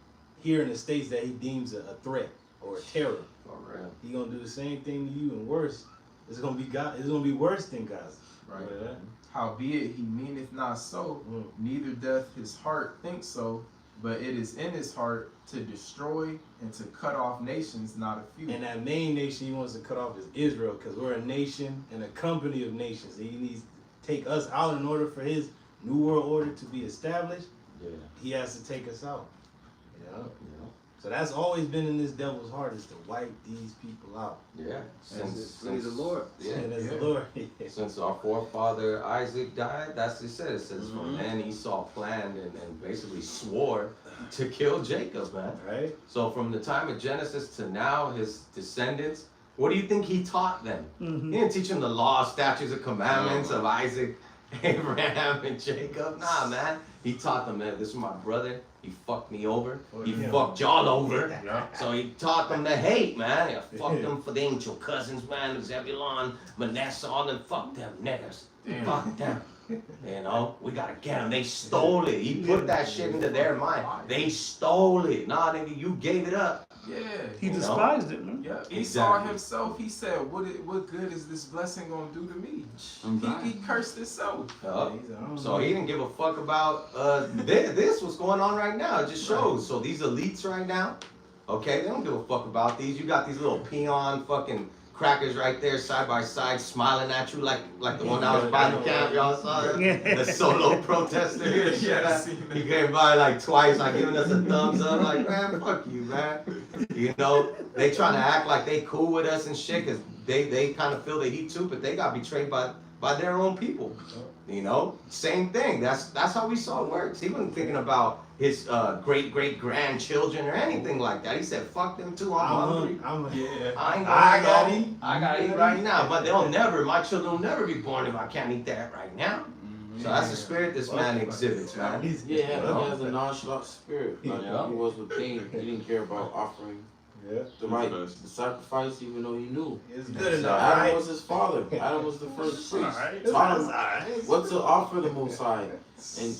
here in the States that he deems a threat or a terror? For real. He gonna do the same thing to you and worse. It's gonna be worse than Gaza. Right. Yeah. Howbeit he meaneth not so, neither doth his heart think so, but it is in his heart to destroy and to cut off nations, not a few. And that main nation he wants to cut off is Israel, because we're a nation and a company of nations. He needs to take us out in order for his new world order to be established. Yeah. He has to take us out. You know? Yeah. So that's always been in this devil's heart, is to wipe these people out. Yeah. Praise the Lord. Yeah. And as Yeah. the Lord. Since our forefather Isaac died, that's what it says. It says from then Esau planned and basically swore to kill Jacob, man. Right? So from the time of Genesis to now, his descendants, what do you think he taught them? Mhm. He didn't teach them the law, statutes, and commandments of Isaac, Abraham, and Jacob. Nah, man. He taught them, man, this is my brother. He fucked me over. He Yeah. fucked y'all over. Yeah. So he taught them to hate, man. Yeah, fuck them for they ain't your cousins, man. Zebulon, Manasseh, all them. Fuck them niggas. Damn. Fuck them. You know, we gotta get them. They stole it. He put that shit into their mind. They stole it. Nah, nigga, you gave it up. Yeah. He You know? despised it, man. Yeah, Esau Exactly. himself, he said, what good is this blessing gonna do to me? I'm He dying. cursed himself. Yup. He's- I don't So know. he didn't give a fuck about this what's going on right now. It just shows. So these elites right now, okay, they don't give a fuck about these. You got these little peon fucking crackers right there side by side smiling at you like the one that was by the camp. Y'all saw it? Yeah. The solo protester here. Yeah, I seen that. He came by like twice, like giving us a thumbs up, like, man, fuck you, man. You know, they trying to act like they cool with us and shit, cause they kind of feel the heat too, but they got betrayed by their own people. You know, same thing. That's how Esau works. He wasn't thinking about his great grandchildren or anything like that. He said, "Fuck them too. I'm hungry. Yeah. I gotta eat. I gotta eat right now." But my children will never be born if I can't eat that right now. So that's the spirit this man exhibits, man. He's- Yeah, he has a nonchalant spirit. Like Yeah. he was with Cain. He didn't care about offering Yeah. the sacrifice, even though he knew. It's good So enough, Adam right? was his father. Adam was the first priest. Alright. Taught him Alright. what to offer the Most High. And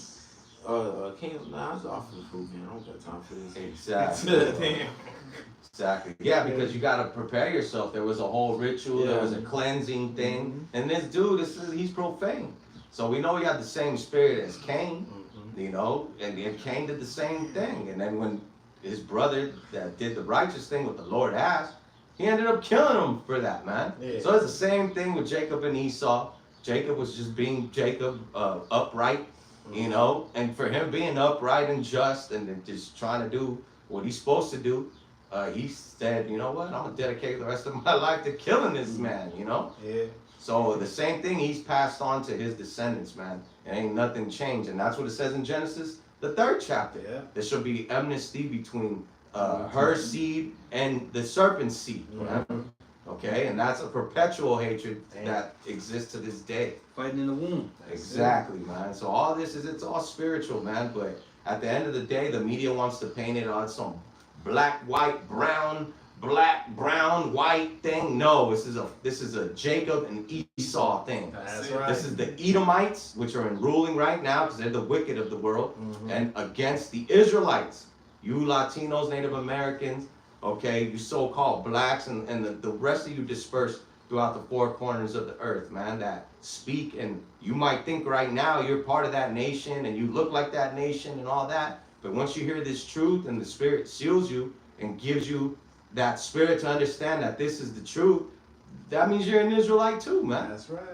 Cain was, nah, I just offer the food, man. I don't got time for this. Exactly. Exactly. Yeah, because you gotta prepare yourself. There was a whole ritual. There was a cleansing thing, and this dude, he's profane. So we know he had the same spirit as Cain. You know, and then Cain did the same thing. And then when his brother that did the righteous thing, what the Lord asked, he ended up killing him for that, man. Yeah. So it's the same thing with Jacob and Esau. Jacob was just being Jacob, upright, you know, and for him being upright and just and then just trying to do what he's supposed to do, he said, you know what, I'm gonna dedicate the rest of my life to killing this man, you know? Yeah. So the same thing he's passed on to his descendants, man. And ain't nothing changed. And that's what it says in Genesis, the 3rd chapter. Yeah. There shall be amnesty between her seed and the serpent's seed. Right? Okay, and that's a perpetual hatred that exists to this day. Fighting in the womb. Exactly, man. So all this it's all spiritual, man. But at the end of the day, the media wants to paint it on some black, white, brown, black, brown, white thing. No, this is a Jacob and Esau thing. That's right. This is the Edomites, which are ruling right now because they're the wicked of the world, and against the Israelites, you Latinos, Native Americans, okay, you so-called blacks, and the rest of you dispersed throughout the four corners of the earth, man, that speak, and you might think right now you're part of that nation and you look like that nation and all that, but once you hear this truth and the Spirit seals you and gives you that spirit to understand that this is the truth, that means you're an Israelite too, man. That's right.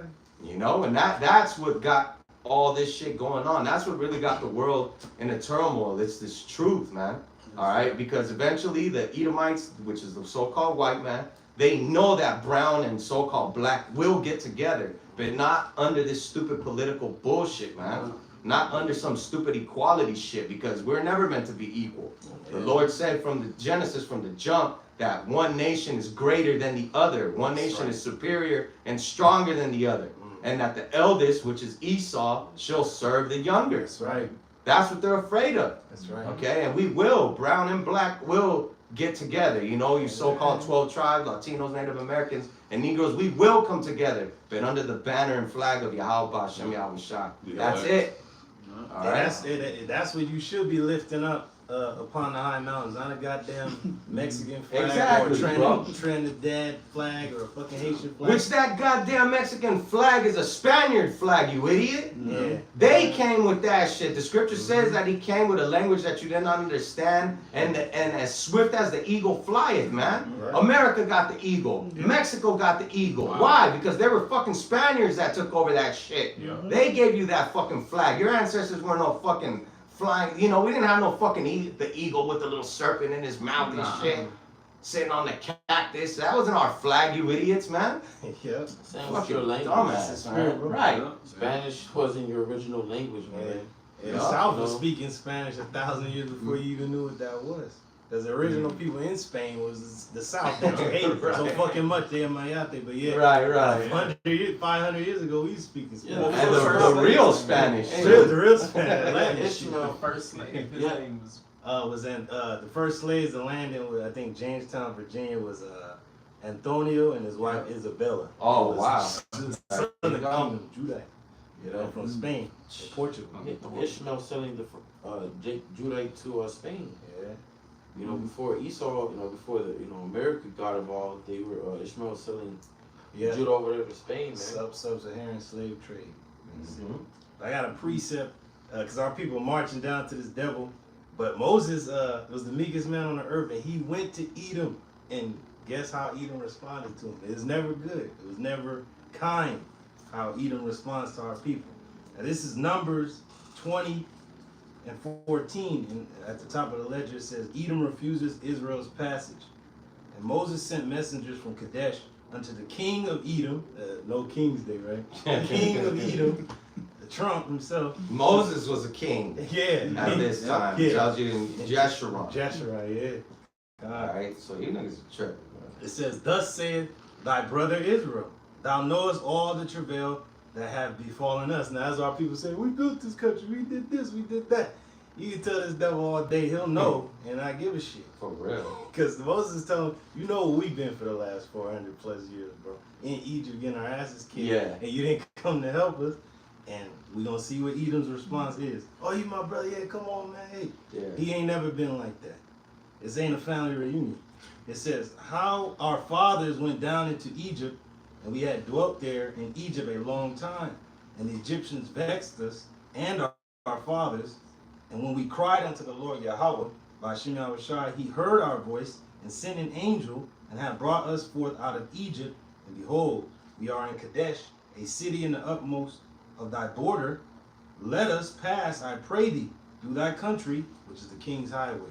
You know, and that's what got all this shit going on. That's what really got the world in a turmoil. It's this truth, man. All right, because eventually the Edomites, which is the so-called white man, they know that brown and so-called black will get together, but not under this stupid political bullshit, man. Not under some stupid equality shit, because we're never meant to be equal. The Lord said from the Genesis, from the jump, that one nation is greater than the other. One nation is superior and stronger than the other. And that the eldest, which is Esau, shall serve the younger. That's right. That's what they're afraid of. That's right. Okay, and we will, brown and black will get together. You know, you so-called 12 tribes, Latinos, Native Americans, and Negroes, we will come together, but under the banner and flag of Yahweh Hashem Yahweh Shai. That's it. All right. That's what you should be lifting up upon the high mountains, not a goddamn Mexican flag Exactly, or Trinidad flag or a fucking Haitian flag. Which that goddamn Mexican flag is a Spaniard flag, you idiot. Yeah. They came with that shit. The scripture says that he came with a language that you did not understand, and as swift as the eagle flieth, man. Right. America got the eagle. Mexico got the eagle. Why? Because they were fucking Spaniards that took over that shit. They gave you that fucking flag. Your ancestors weren't no fucking flying. You know, we didn't have no fucking the eagle with the little serpent in his mouth and shit, sitting on the cactus. That wasn't our flag, you idiots, man. Yeah. Same with your language. Dumbass, man. Right. Spanish wasn't your original language, man. Yeah. The South was speaking Spanish 1,000 years before you even knew what that was. Because the original people in Spain was the South that you hate so fucking much, they Mayate, but yeah. Right. 500 years ago, we was speaking Spanish. Yeah. And the real Spanish. The real Spanish. Latin shit. Ishmael First slave, his name was Was in the first slaves to land in, I think, Jamestown, Virginia, was Antonio and his wife Isabella. Oh, wow. Son of the kingdom, Judah. You know, from Spain, and Portugal. Ishmael selling the Judite to Spain. Yeah. You know, before Esau, before America got involved, they were Ishmael selling Judah over there to Spain, man. Sub-Saharan slave trade. I got a precept because our people marching down to this devil, but Moses was the meekest man on the earth, and he went to Edom, and guess how Edom responded to him? It was never good. It was never kind how Edom responds to our people. Now this is Numbers 20 and 14, and at the top of the ledger it says, Edom refuses Israel's passage. And Moses sent messengers from Kadesh unto the king of Edom, no King's Day, right? The king of Edom, the Trump himself. Moses was a king Yeah. at this time. Yeah. Tells you in Jeshurun. Jeshurun, yeah. God. Alright, so you niggas are tripping. It says, Thus saith thy brother Israel, thou knowest all the travail that have befallen us. Now, as our people say, we built this country, we did this, we did that. You can tell this devil all day, he'll know, and I give a shit. For real. Because Moses is telling him, you know what we've been for the last 400 plus years, bro. In Egypt, getting our asses kicked, Yeah. and you didn't come to help us. And we gonna see what Edom's response is. Oh, you my brother? Yeah, come on, man. Hey, Yeah. he ain't never been like that. This ain't a family reunion. It says, how our fathers went down into Egypt, and we had dwelt there in Egypt a long time. And the Egyptians vexed us and our fathers. And when we cried unto the Lord Yahweh, by Shem Yahweh Shai, he heard our voice and sent an angel and had brought us forth out of Egypt. And behold, we are in Kadesh, a city in the utmost of thy border. Let us pass, I pray thee, through thy country, which is the king's highway.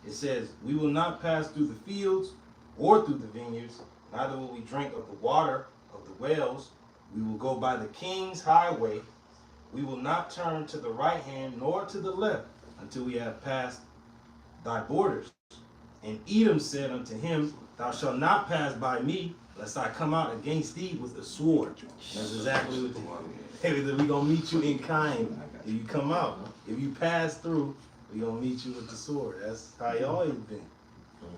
It says, we will not pass through the fields or through the vineyards, neither will we drink of the water of the wells. We will go by the king's highway. We will not turn to the right hand nor to the left until we have passed thy borders. And Edom said unto him, Thou shalt not pass by me, lest I come out against thee with the sword. That's exactly what we gonna meet you in kind if you come out. If you pass through, we gonna meet you with the sword. That's how you always been.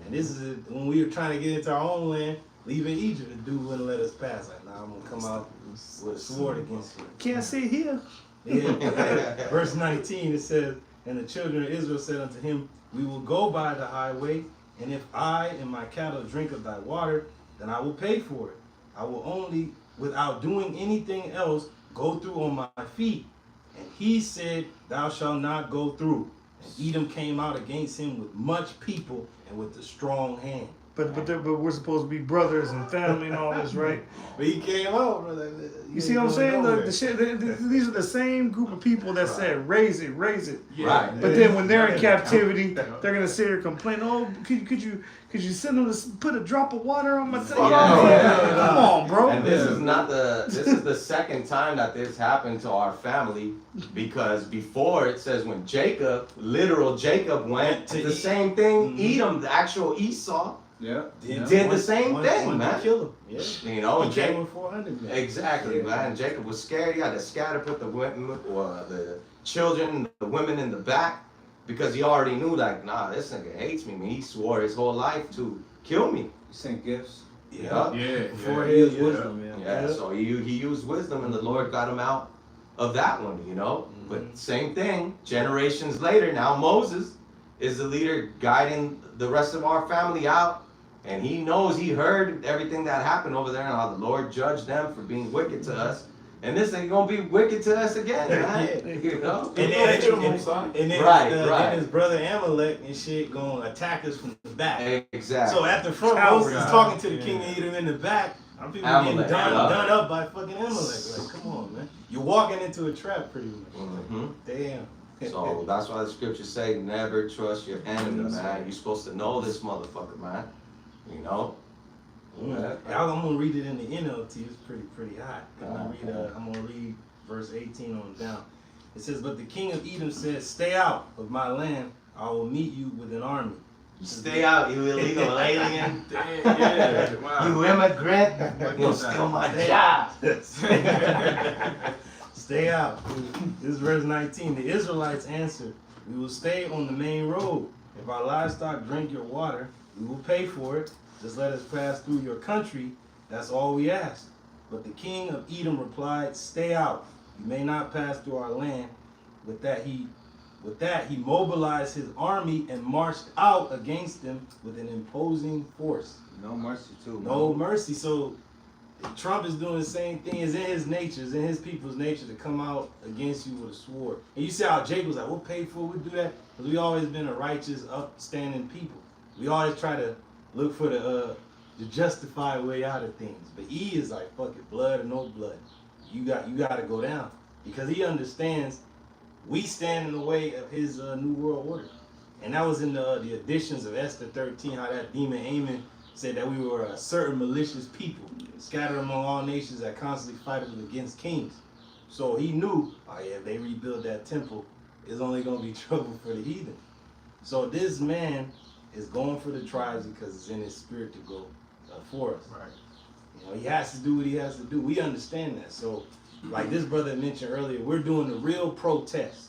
And this is it, when we were trying to get into our own land, leaving Egypt, the dude wouldn't let us pass. Like, nah, I'm gonna come out with a sword against you. Can't sit here. Yeah. Verse 19, it says, and the children of Israel said unto him, we will go by the highway, and if I and my cattle drink of thy water, then I will pay for it. I will only, without doing anything else, go through on my feet. And he said, thou shalt not go through. And Edom came out against him with much people and with a strong hand. But we're supposed to be brothers and family and all this, right? But he came out, brother. You see what I'm saying? These are the same group of people that said, raise it. Right. But then when they're in captivity, they're gonna sit here and complain. Oh, could you send them to put a drop of water on my thing? Come on, bro. And this is the second time that this happened to our family, because before it says when literal Jacob went to the same thing, Edom, the actual Esau, did the same thing, man. Kill him. Yeah. You know, and He came Jacob, with 400 men. exactly, man. And Jacob was scared. He had to scatter, put the children, the women in the back, because he already knew, like, nah, this nigga hates me. Man, he swore his whole life to kill me. You sent gifts. Yeah. Before he used wisdom, man. Yeah, so he used wisdom, and the Lord got him out of that one, you know. But same thing, generations later, now Moses is the leader guiding the rest of our family out, and he heard everything that happened over there, and how the Lord judged them for being wicked to us. And this ain't gonna be wicked to us again, man. You know? And then Right. his brother Amalek and shit gonna attack us from the back. Exactly. So at the front, Moses is talking to the king of Edom in the back. I'm people Amalek, getting done up by fucking Amalek. Like, come on, man. You're walking into a trap pretty much. Damn. So that's why the scriptures say, never trust your enemy, man. You're supposed to know this motherfucker, man. You know? I'm gonna read it in the NLT. It's pretty hot. I'm gonna read verse 18 on down. It says, but the king of Edom said, stay out of my land. I will meet you with an army. Stay out, you illegal alien. Wow. You immigrant. You're gonna steal my job. Stay out. This is verse 19. The Israelites answered, we will stay on the main road. If our livestock drink your water, we will pay for it. Just let us pass through your country. That's all we ask. But the king of Edom replied, stay out. You may not pass through our land. With that, he mobilized his army and marched out against them with an imposing force. No mercy, too. No mercy. So Trump is doing the same thing. It's in his nature, it's in his people's nature to come out against you with a sword. And you see how Jacob was like, we'll pay for it, we'll do that. Because we always been a righteous, upstanding people. We always try to look for the justified way out of things. But E is like, fuck it, blood or no blood. You got to go down. Because he understands we stand in the way of his new world order. And that was in the editions of Esther 13, how that demon Haman said that we were a certain malicious people, scattered among all nations that constantly fight against kings. So he knew, oh yeah, if they rebuild that temple, it's only going to be trouble for the heathen. So this man is going for the tribes because it's in his spirit to go for us. Right. You know, he has to do what he has to do. We understand that. So, like this brother mentioned earlier, we're doing the real protest.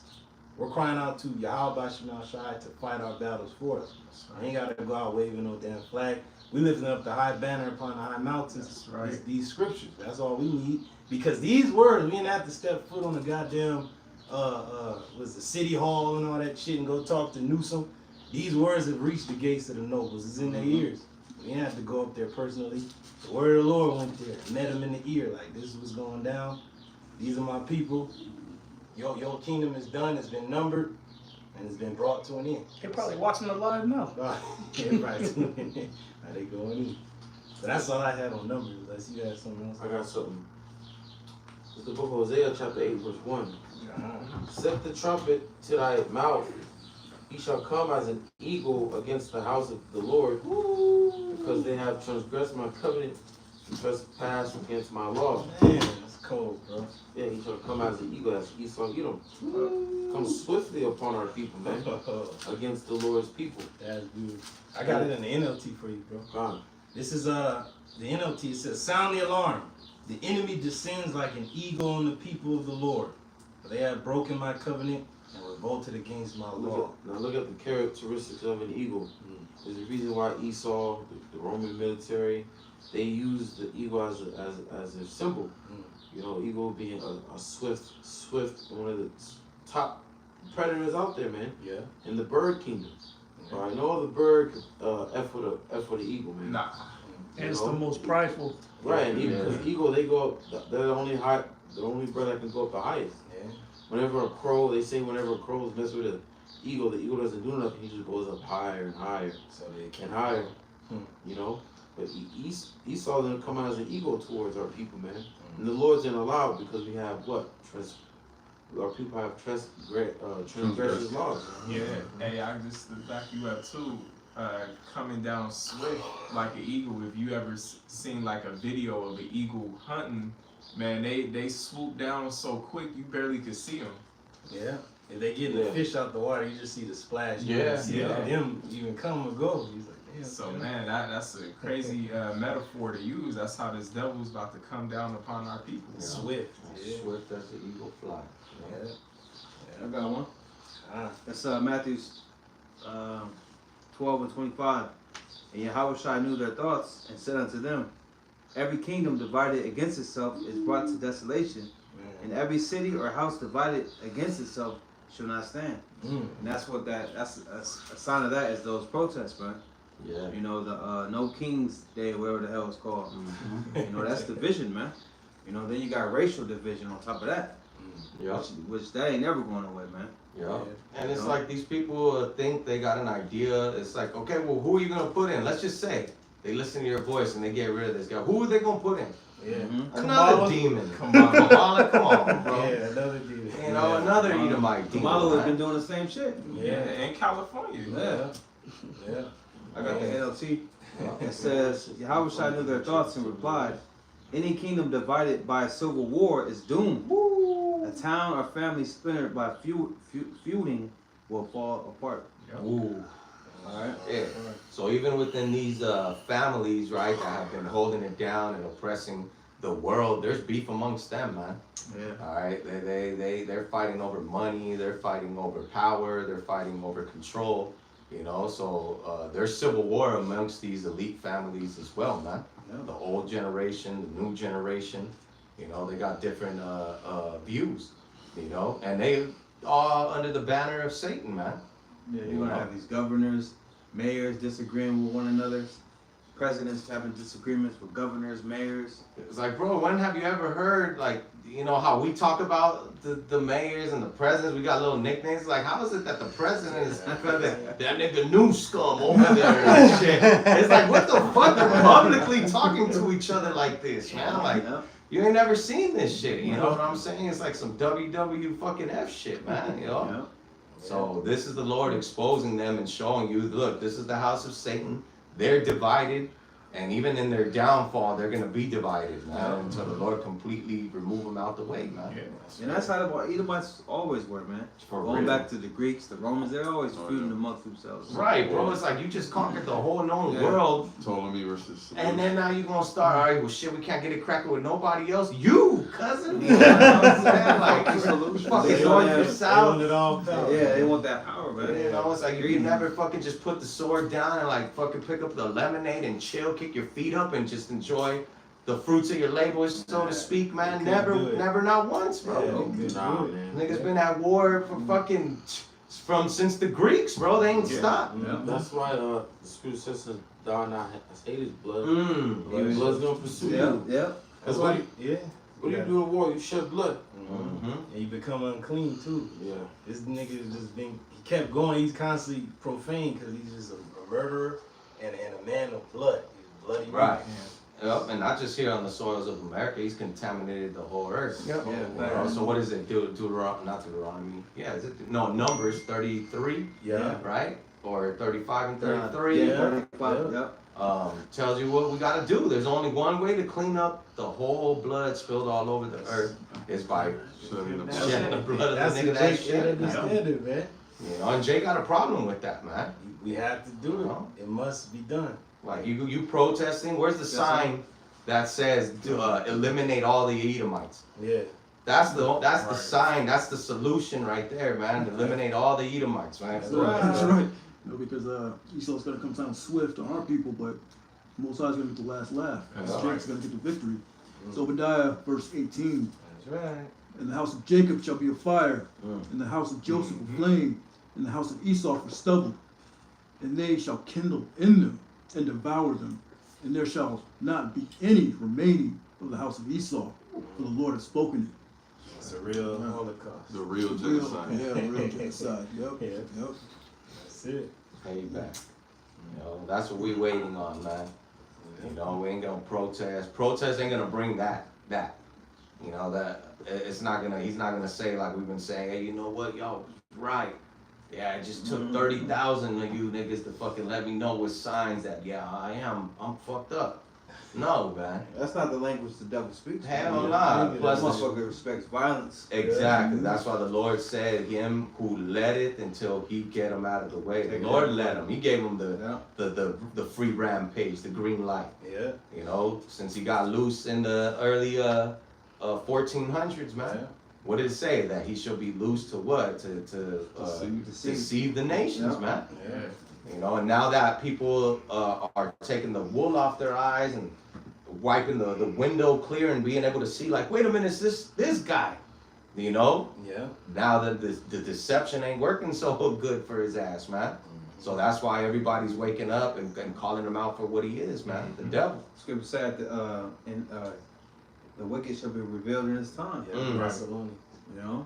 We're crying out to Yahweh Shemal Shai to fight our battles for us. I ain't got to go out waving no damn flag. We lifting up the high banner upon the high mountains. Right. These scriptures. That's all we need. Because these words, we didn't have to step foot on the goddamn was the city hall and all that shit and go talk to Newsom. These words have reached the gates of the nobles. It's in their ears. We didn't have to go up there personally. The word of the Lord went there, met them in the ear, like this is what's going down. These are my people. Your kingdom is done. It's been numbered, and it's been brought to an end. They're probably watching the live now. Yeah, right. How they going in? But that's all I had on numbers. Unless you had something else. I got something. It's the book of Hosea, chapter 8, verse 1. Set the trumpet to thy mouth. He shall come as an eagle against the house of the Lord, because they have transgressed my covenant and trespassed against my law. Man, that's cold, bro. Yeah, he shall come as an eagle, as Esau Edom. Come swiftly upon our people, man, against the Lord's people. That's good. I got it in the NLT for you, bro. God. This is the NLT. It says, "Sound the alarm. The enemy descends like an eagle on the people of the Lord. For they have broken my covenant and revolted against my law." Look at the characteristics of an eagle. There's a reason why Esau, the Roman military, they used the eagle as a symbol. You know, eagle being a swift, one of the top predators out there, man. Yeah. In the bird kingdom. All right, no other bird F with the eagle, man. Nah. And it's the most prideful. Right, and even because eagle, they go up. They're the only bird that can go up the highest. Yeah. Whenever a crow, they say whenever a crow is messing with an eagle, the eagle doesn't do nothing. He just goes up higher and higher So they can and higher. You know, but Esau didn't come out as an eagle towards our people, man. And the Lord didn't allow it because we have what? Our people have transgressed laws. Yeah. Hey, I just to back you up too. Coming down swift like an eagle. If you ever seen like a video of an eagle hunting, man, they swoop down so quick you barely could see them. Yeah. If they get the fish out the water, you just see the splash. You don't see them even come or go. He's like, damn. So man, that's a crazy metaphor to use. That's how this devil's about to come down upon our people. Swift. Yeah. Swift as the eagle fly. Yeah. I got one. That's Matthew 12:25. And Yahushua knew their thoughts and said unto them, every kingdom divided against itself is brought to desolation, and every city or house divided against itself shall not stand. And that's what that's a sign of that is those protests, man. Yeah. You know, the No King's Day, whatever the hell it's called. You know, that's division, man. You know, then you got racial division on top of that. Yeah. Which that ain't never going away, man. Yeah. And it's like these people think they got an idea. It's like, okay, well, who are you going to put in? Let's just say they listen to your voice and they get rid of this guy. Who are they going to put in? Yeah. Another demon. Kamala. Come on, bro. Yeah, another demon. You know, another Edomite demon. Kamala has been man. doing the same shit. Yeah, in California. Yeah. I got the NLT. It says, Yahushua knew their thoughts and replied, any kingdom divided by a civil war is doomed. A town or family splintered by feuding will fall apart. Ooh. Alright? Yeah. So even within these families, right, that have been holding it down and oppressing the world, there's beef amongst them, man. Yeah. All right, they're fighting over money, they're fighting over power, they're fighting over control. You know, so there's civil war amongst these elite families as well, man. Yeah. The old generation, the new generation, you know, they got different views, you know, and they all under the banner of Satan, man. Yeah, you're gonna have these governors, mayors disagreeing with one another, presidents having disagreements with governors, mayors. It's like, bro, when have you ever heard, like, you know, how we talk about the mayors and the presidents? We got little nicknames. Like, how is it that the president is that nigga new scum over there and shit? It's like, what the fuck? They're publicly talking to each other like this, man. Like, you ain't never seen this shit. You know what I'm saying? It's like some WW fucking F shit, man. You know? Yeah. So this is the Lord exposing them and showing you, look, this is the house of Satan. They're divided, and even in their downfall, they're gonna be divided, man, until the Lord completely remove them out the way, man. And that's how the Edomites always were, man. For Going real. back to the Greeks, the Romans, they're always feuding amongst themselves. Right, bro. It's like you just conquered the whole known world, Ptolemy versus. and then now you're gonna start, all right, well, shit, we can't get it cracking with nobody else. You, cousin. You know what I'm saying? Like, fucking They north want and south. it all power. Yeah, they want that power, man. You know, it's like you can never fucking just put the sword down and like fucking pick up the lemonade and chill, kick your feet up and just enjoy the fruits of your labor, so to speak, man. Never, not once, bro. Nah, man. Niggas been at war for fucking since the Greeks, bro. They ain't stopped. That's why the scripture says, "Thou not hate his blood. Mm. Blood's gonna pursue Yeah, you." yeah. That's why. Yeah. What do you do in war? You shed blood. Mm-hmm. And you become unclean too. Yeah. This nigga has just been, he kept going. He's constantly profane because he's just a murderer and a man of blood. He's bloody. Right. Yep, and not just here on the soils of America, he's contaminated the whole earth. Yep. Yeah, so what is it? Not Deuteronomy. Yeah, is it? No, Numbers 33. Yeah. Right? Or 35 and 33. Yeah, 35, yeah. Tells you what we gotta do. There's only one way to clean up the whole blood spilled all over the earth is by shedding the blood of That's the nigga the that Jake shit. standard, man. You know, and Jay got a problem with that, man. We have to do it. No. It must be done. Like you protesting. Where's the sign that says eliminate all the Edomites? Yeah. That's the Right. sign. That's the solution right there, man. Eliminate all the Edomites, man. That's That's right. You know, because Esau's gonna come down swift on our people, but Most High's gonna get the last laugh. That's Jacob's gonna get the victory. So Obadiah verse 18. That's right. And the house of Jacob shall be a fire, Mm. and the house of Joseph a flame, and the house of Esau for stubble. And they shall kindle in them and devour them, and there shall not be any remaining of the house of Esau, for the Lord has spoken it. It's a real Holocaust. The real genocide. Yeah, real genocide. Yep. Yeah. Yep. That's it. Payback. You know, that's what we waiting on, man. You know, we ain't gonna protest. Protest ain't gonna bring that. You know, that it's not gonna, he's not gonna say like we've been saying, hey, you know what, y'all, right. Yeah, it just took 30,000 of you niggas to fucking let me know with signs that, yeah, I'm fucked up. No, man. That's not the language the devil speaks. Hell man. nah. This Plus, motherfucker respects violence. exactly. That's why the Lord said, him who led it until he get him out of the way. The Lord led him. He gave him the free rampage, the green light. Yeah. You know, since he got loose in the early 1400s, man. Yeah. What did it say? That he shall be loose to what? To deceive the nations, man. Yeah. You know, and now that people are taking the wool off their eyes and wiping the window clear and being able to see, like, wait a minute, it's this guy. You know? Yeah. Now that the deception ain't working so good for his ass, man. So that's why everybody's waking up and calling him out for what he is, man. The devil. Scripture said the wicked shall be revealed in his time. Yeah. Mm. Barcelona. You know?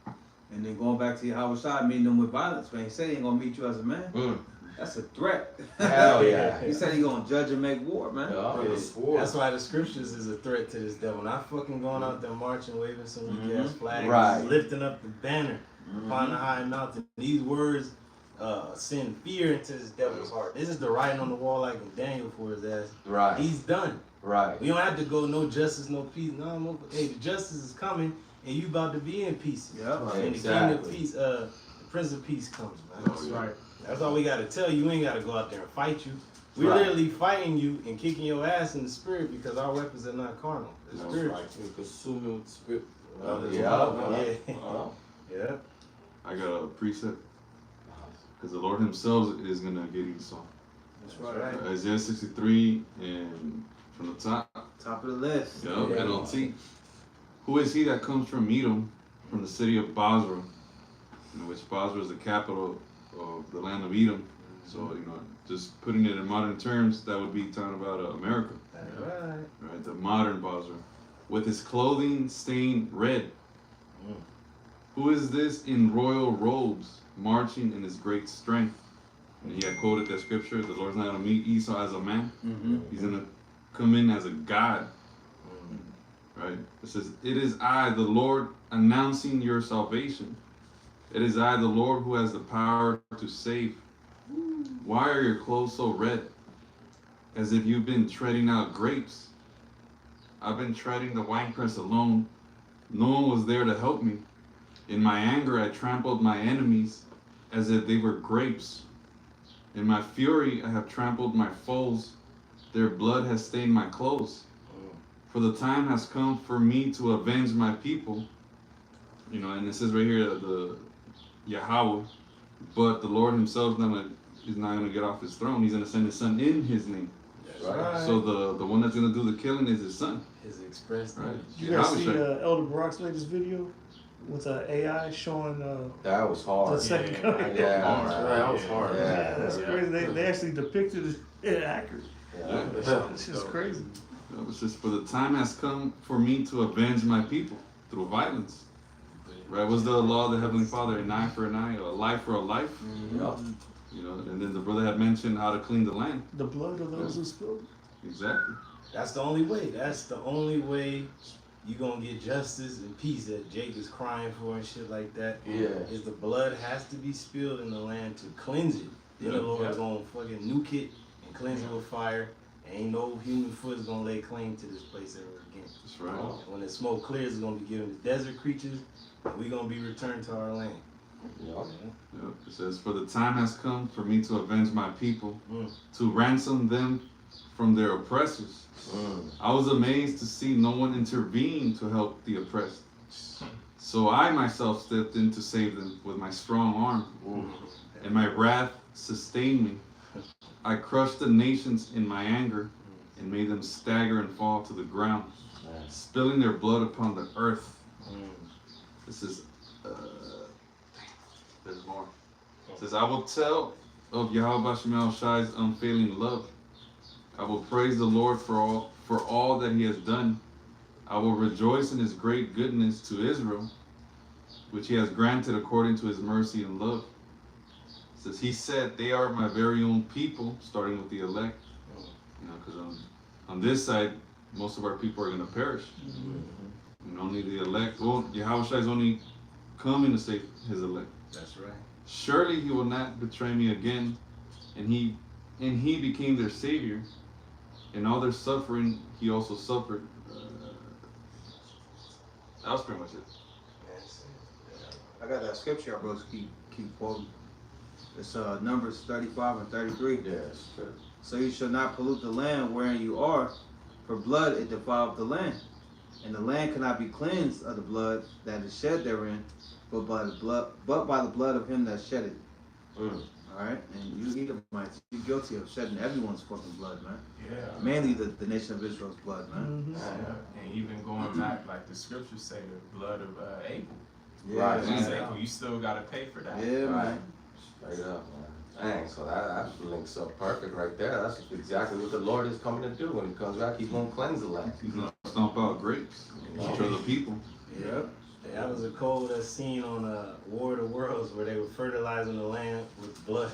Yeah. And then going back to Yahweh Shai, meeting them with violence, man. He said he ain't gonna meet you as a man. Mm. That's a threat. Hell yeah. He said he gonna judge and make war, man. Yeah. That's why the scriptures is a threat to this devil. Not fucking going out there marching, waving some gas flags, Right. lifting up the banner upon the high mountain. These words send fear into this devil's heart. This is the writing on the wall like in Daniel for his ass. Right. He's done. Right. We don't have to go no justice, no peace. No, hey, the justice is coming, and you about to be in peace. Yeah. And the king of peace, the Prince of Peace comes, man. That's right. That's all we gotta tell you. You ain't gotta go out there and fight you. We're Right. literally fighting you and kicking your ass in the spirit because our weapons are not carnal. They're That's spiritual. right. We consume him with spirit. Yeah. Yeah. I got a precept. Because the Lord himself is going to get Esau. That's right. Isaiah 63 and from the top. Top of the list. Yep, NLT. Who is he that comes from Edom, from the city of Basra, in which Basra is the capital of the land of Edom. So, you know, just putting it in modern terms, that would be talking about America. Right. Right, the modern Basra. With his clothing stained red. Who is this in royal robes, marching in his great strength? And he had quoted that scripture, the Lord's not going to meet Esau as a man. He's going to come in as a God. Right? It says, it is I, the Lord, announcing your salvation. It is I, the Lord, who has the power to save. Why are your clothes so red? As if you've been treading out grapes. I've been treading the winepress alone. No one was there to help me. In my anger, I trampled my enemies as if they were grapes. In my fury, I have trampled my foes. Their blood has stained my clothes. For the time has come for me to avenge my people. You know, and it says right here, the Yahweh. But the Lord himself is not going to get off his throne. He's going to send his son in his name. Right. So the one that's going to do the killing is his son. His express. Right. You guys see Elder Brock's latest video with AI showing That was hard. the second coming? Yeah. That was hard. Yeah. That's crazy. They actually depicted it accurate. It's just crazy. It's just, for the time has come for me to avenge my people through violence. Right? What's the law of the Heavenly Father? An eye for an eye, a life for a life. Yup. You know, and then the brother had mentioned how to clean the land. The blood of those who spilled. Exactly. That's the only way. That's the only way you gonna get justice and peace that Jake is crying for and shit like that. Yeah. Is the blood has to be spilled in the land to cleanse it. Then the Lord's gonna fucking nuke it and cleanse it with fire. Ain't no human foot is gonna lay claim to this place ever again. That's right. And when the smoke clears, it's gonna be given to desert creatures, and we gonna be returned to our land. Yup. Yep. It says, "For the time has come for me to avenge my people, Mm. to ransom them from their oppressors." I was amazed to see no one intervene to help the oppressed. So I myself stepped in to save them with my strong arm, and my wrath sustained me. I crushed the nations in my anger and made them stagger and fall to the ground, spilling their blood upon the earth. This is, there's more. It says, "I will tell of Yahweh Shemel Shai's unfailing love. I will praise the Lord for all that he has done. I will rejoice in his great goodness to Israel, which he has granted according to his mercy and love." It says, "He said, they are my very own people," starting with the elect. You know, because on this side, most of our people are going to perish. And only the elect, well, Yahweh Shai is only coming to save his elect. That's right. "Surely he will not betray me again," and he became their savior. "In all their suffering, he also suffered." That was pretty much it. I got that scripture I brothers keep quoting. It's Numbers 35 and 33. Yes. "So you shall not pollute the land wherein you are, for blood it defileth the land. And the land cannot be cleansed of the blood that is shed therein, but by the blood of him that shed it." Alright? And you Edomites, you're guilty of shedding everyone's fucking blood, man. Yeah. Mainly the nation of Israel's blood, man. And even going back, like the scriptures say, the blood of Abel. Right. He's able, you still gotta pay for that. Yeah, man. Straight up, man. Dang, so that links up perfect right there. That's exactly what the Lord is coming to do. When he comes back, he's going to cleanse the land. He's going to stomp out grapes. Destroy the people. Yep. That was a cold scene on War of the Worlds where they were fertilizing the land with blood.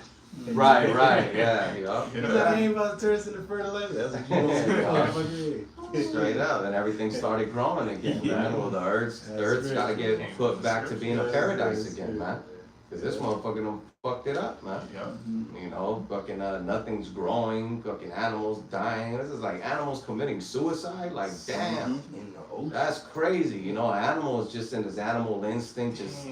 Right, yeah. He's like, I ain't about to turn us into fertilizer. That's what you want. Straight up, and everything started growing again, man. Well, the earth's got to get put back to being a paradise again, man. Because this motherfucker done fucked it up, man. You know, fucking nothing's growing, fucking animals dying. This is like animals committing suicide. Like, damn, that's crazy. You know, an animal is just in his animal instinct, just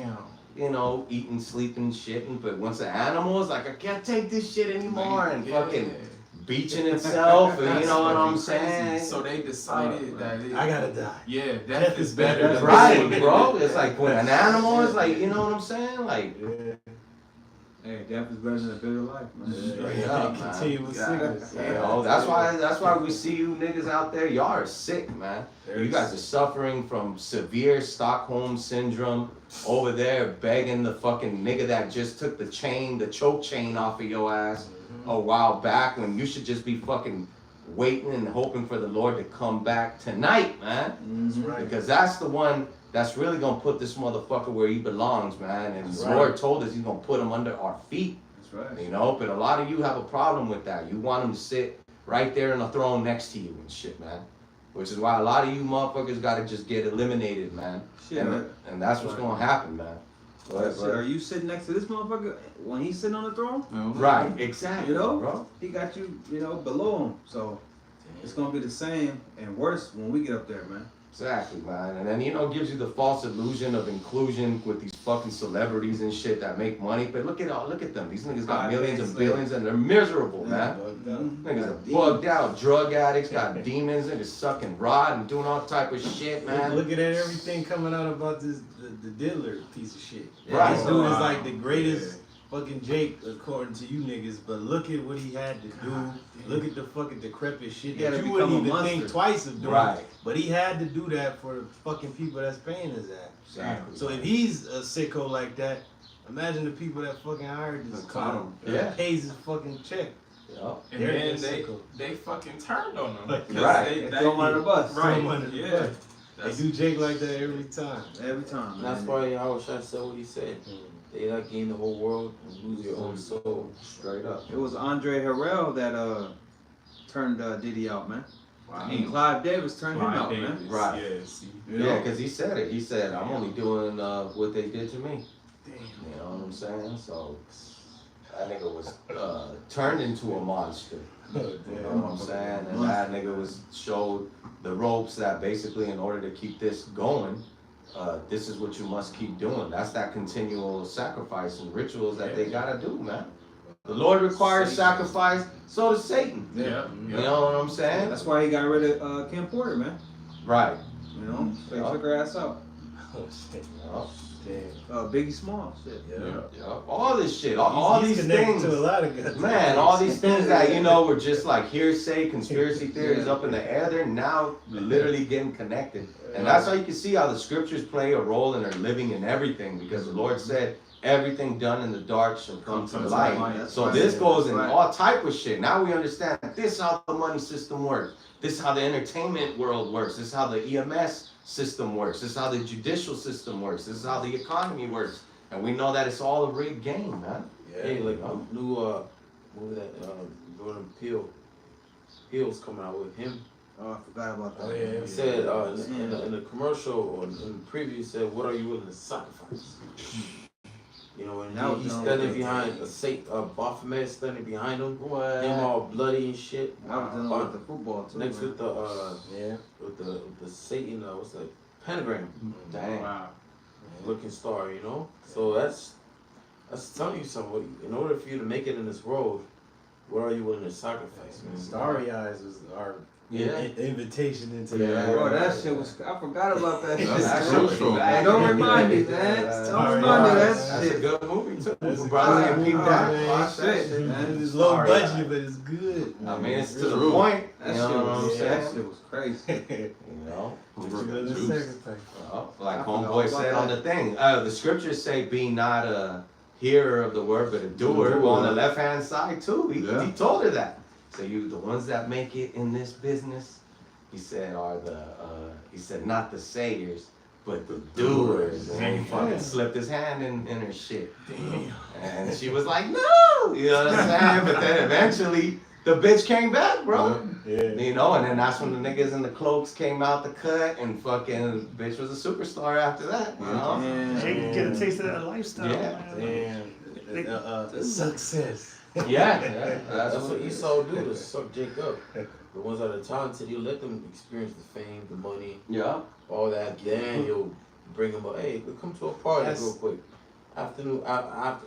you know, eating, sleeping, shitting. But once an animal is like, I can't take this shit anymore, and fucking beaching itself, and you know what I'm saying? So they decided that I gotta die. Yeah, death is better than Right, bro. It's like when an animal is like, you know what I'm saying? Like, Hey, death is better than a bitter life, man. straight up, man. Continue with sickness. You know, that's why we see you niggas out there. Y'all are sick, man. You guys are suffering from severe Stockholm syndrome over there, begging the fucking nigga that just took the choke chain off of your ass a while back, when you should just be fucking waiting and hoping for the Lord to come back tonight, man. That's right. Because that's the one that's really gonna put this motherfucker where he belongs, man. And the Lord told us he's gonna put him under our feet. That's right. You know, but a lot of you have a problem with that. You want him to sit right there on the throne next to you and shit, man. Which is why a lot of you motherfuckers gotta just get eliminated, man. Shit, And that's what's gonna happen, man. Shit, are you sitting next to this motherfucker when he's sitting on the throne? Right, exactly, You know, bro. he got you, below him. So it's gonna be the same and worse when we get up there, man. Exactly, man. And then, you know, gives you the false illusion of inclusion with these fucking celebrities and shit that make money. But look at them. These niggas got millions and billions and they're miserable, man. Niggas are bugged out, drug addicts, got demons, niggas sucking rod and doing all type of shit, man. Look at everything coming out about the diddler piece of shit. Right. This dude is like the greatest fucking Jake according to you niggas, but look at what he had to do. Look at the fucking decrepit shit that you wouldn't even think twice of doing. Right. But he had to do that for the fucking people that's paying his ass. Exactly. So if he's a sicko like that, imagine the people that fucking hired this clown. Yeah. Pays his fucking check. Yep. And They're then sicko. they fucking turned on them. Right. They throw him under the bus. Right. Throw him under the Yeah. They do Jake like that every time. Every time. And that's man. why Yahweh Shai said what he said. They like gain the whole world and lose your own soul. Straight up. It was Andre Harrell that turned Diddy out, man. Wow. And Clive Davis turned him out, man. Right. Yeah, see. Yeah, because he said it. He said, I'm only doing what they did to me. Damn. You know what I'm saying? So that nigga was turned into a monster. You know what I'm saying? And that nigga was showed the ropes that basically in order to keep this going, this is what you must keep doing. That's that continual sacrifice and rituals that they gotta do, man. The Lord requires sacrifice, so does Satan. Yeah. You know what I'm saying? That's why he got rid of Kim Porter, man. Right. You know, so he Yeah. took her ass out. Oh, shit. Yeah. Biggie Small, shit. Yeah. All this shit, all He's these connected things. to a lot of guys. Man, all these things that, you know, were just like hearsay, conspiracy theories up in the air, they're now literally getting connected. And that's how you can see how the scriptures play a role in our living and everything, because the Lord said, everything done in the dark shall come to light. That's So right. this goes in Right. all type of shit. Now we understand this is how the money system works. This is how the entertainment world works. This is how the EMS system works. This is how the judicial system works. This is how the economy works. And we know that it's all a rigged game, man. Hey, like new movie that Jordan Peele's coming out with him. Oh, I forgot about that. Oh, yeah. He said in the commercial or in the preview, he said, "What are you willing to sacrifice?" You know, and That was he's done standing with behind Baphomet standing behind him, What? him all bloody and shit. I was dealing with the football too. Next man. with the Yeah. with the Satan, what's that? Pentagram Dang. Wow. looking star, you know. So that's telling you something. In order for you to make it in this world, what are you willing to sacrifice, man? Starry Eyes was our Yeah. invitation into Yeah. that. Bro, that shit was. I forgot about that shit. That's man. crucial. Hey, don't remind me, man. Don't Sorry, remind me of guys. that That's a shit. good movie too. That's a Brother, good and peep movie, that. man. Watch that Shit, shit. man. It's low Sorry, budget, but it's good. I mean, it's to the True. point. That You shit know what I'm was. That saying? shit was crazy. You know? Juice. Well, like I forgot homeboy all said about on the thing, the scriptures say, "Be not a hearer of the word, but a doer." Doer. On the left hand side too, Yeah. he told her that. So the ones that make it in this business, he said, are he said not the sayers, but the doers. And he fucking slipped his hand in her shit. And she was like, no, you know what I'm saying? But then eventually the bitch came back, bro. Yeah. You know, and then that's when the niggas in the cloaks came out the cut, and fucking bitch was a superstar after that. You know? They can get a taste of that lifestyle. Yeah. Man. Damn. Success. Yeah, That's what Esau do, to suck Jacob. The ones that are talented, you let them experience the fame, the money, Yeah. all that. Then you'll bring them up. Hey, we'll come to a party That's- real quick.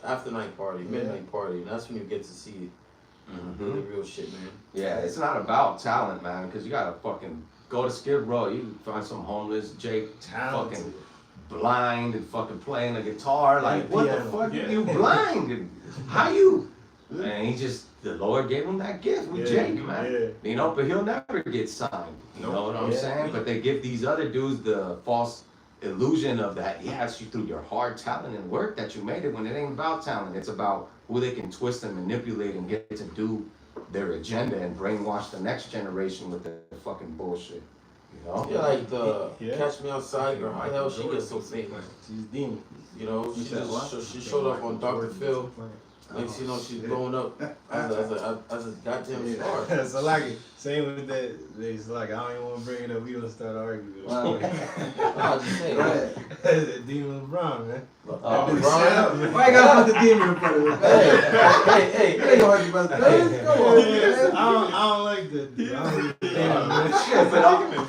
After night party, midnight party. And that's when you get to see the real shit, man. Yeah, it's not about talent, man, because you gotta fucking go to Skid Row. You can find some homeless Jake Talented. fucking blind and fucking playing the guitar. Like, And what the piano. fuck? Yeah. You blind? And how you? And the Lord gave him that gift with Jake, man. Yeah. You know, but he'll never get signed. You know what I'm Yeah. saying? But they give these other dudes the false illusion of that, yeah, it's you through your hard talent and work that you made it, when it ain't about talent. It's about who they can twist and manipulate and get to do their agenda and brainwash the next generation with their fucking bullshit. You know? Yeah, like the Yeah. Catch Me Outside girl. How the hell she gets so famous? She's demon. You know, she showed up on Dr. Phil. Next you know, she's blowing up as a goddamn star. So like, same with that. It's like, I don't even want to bring it up. We don't start arguing. No, I just say, right? That demon LeBron, man. LeBron. Why you gotta put the demon in front of it? Hey, You ain't gonna argue about that. Come on, man. I don't like that. I don't like that. Shit, but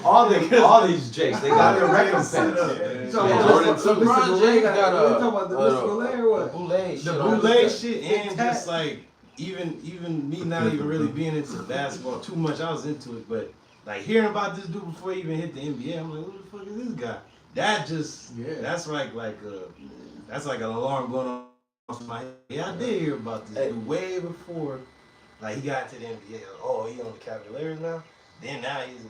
all these Jakes, they got their recompense. You talking Yeah, about Jordan Mr. too. LeBron James got got you talking about the Mr. Boulay or what? Boulay The shit. bootleg shit, and just like even me not even really being into basketball too much, I was into it, but like hearing about this dude before he even hit the NBA, I'm like, who the fuck is this guy? That just that's like that's like an alarm going on in my head. Yeah, I did hear about this dude way before like he got to the NBA. Oh, he on the Cavaliers now. Then now he's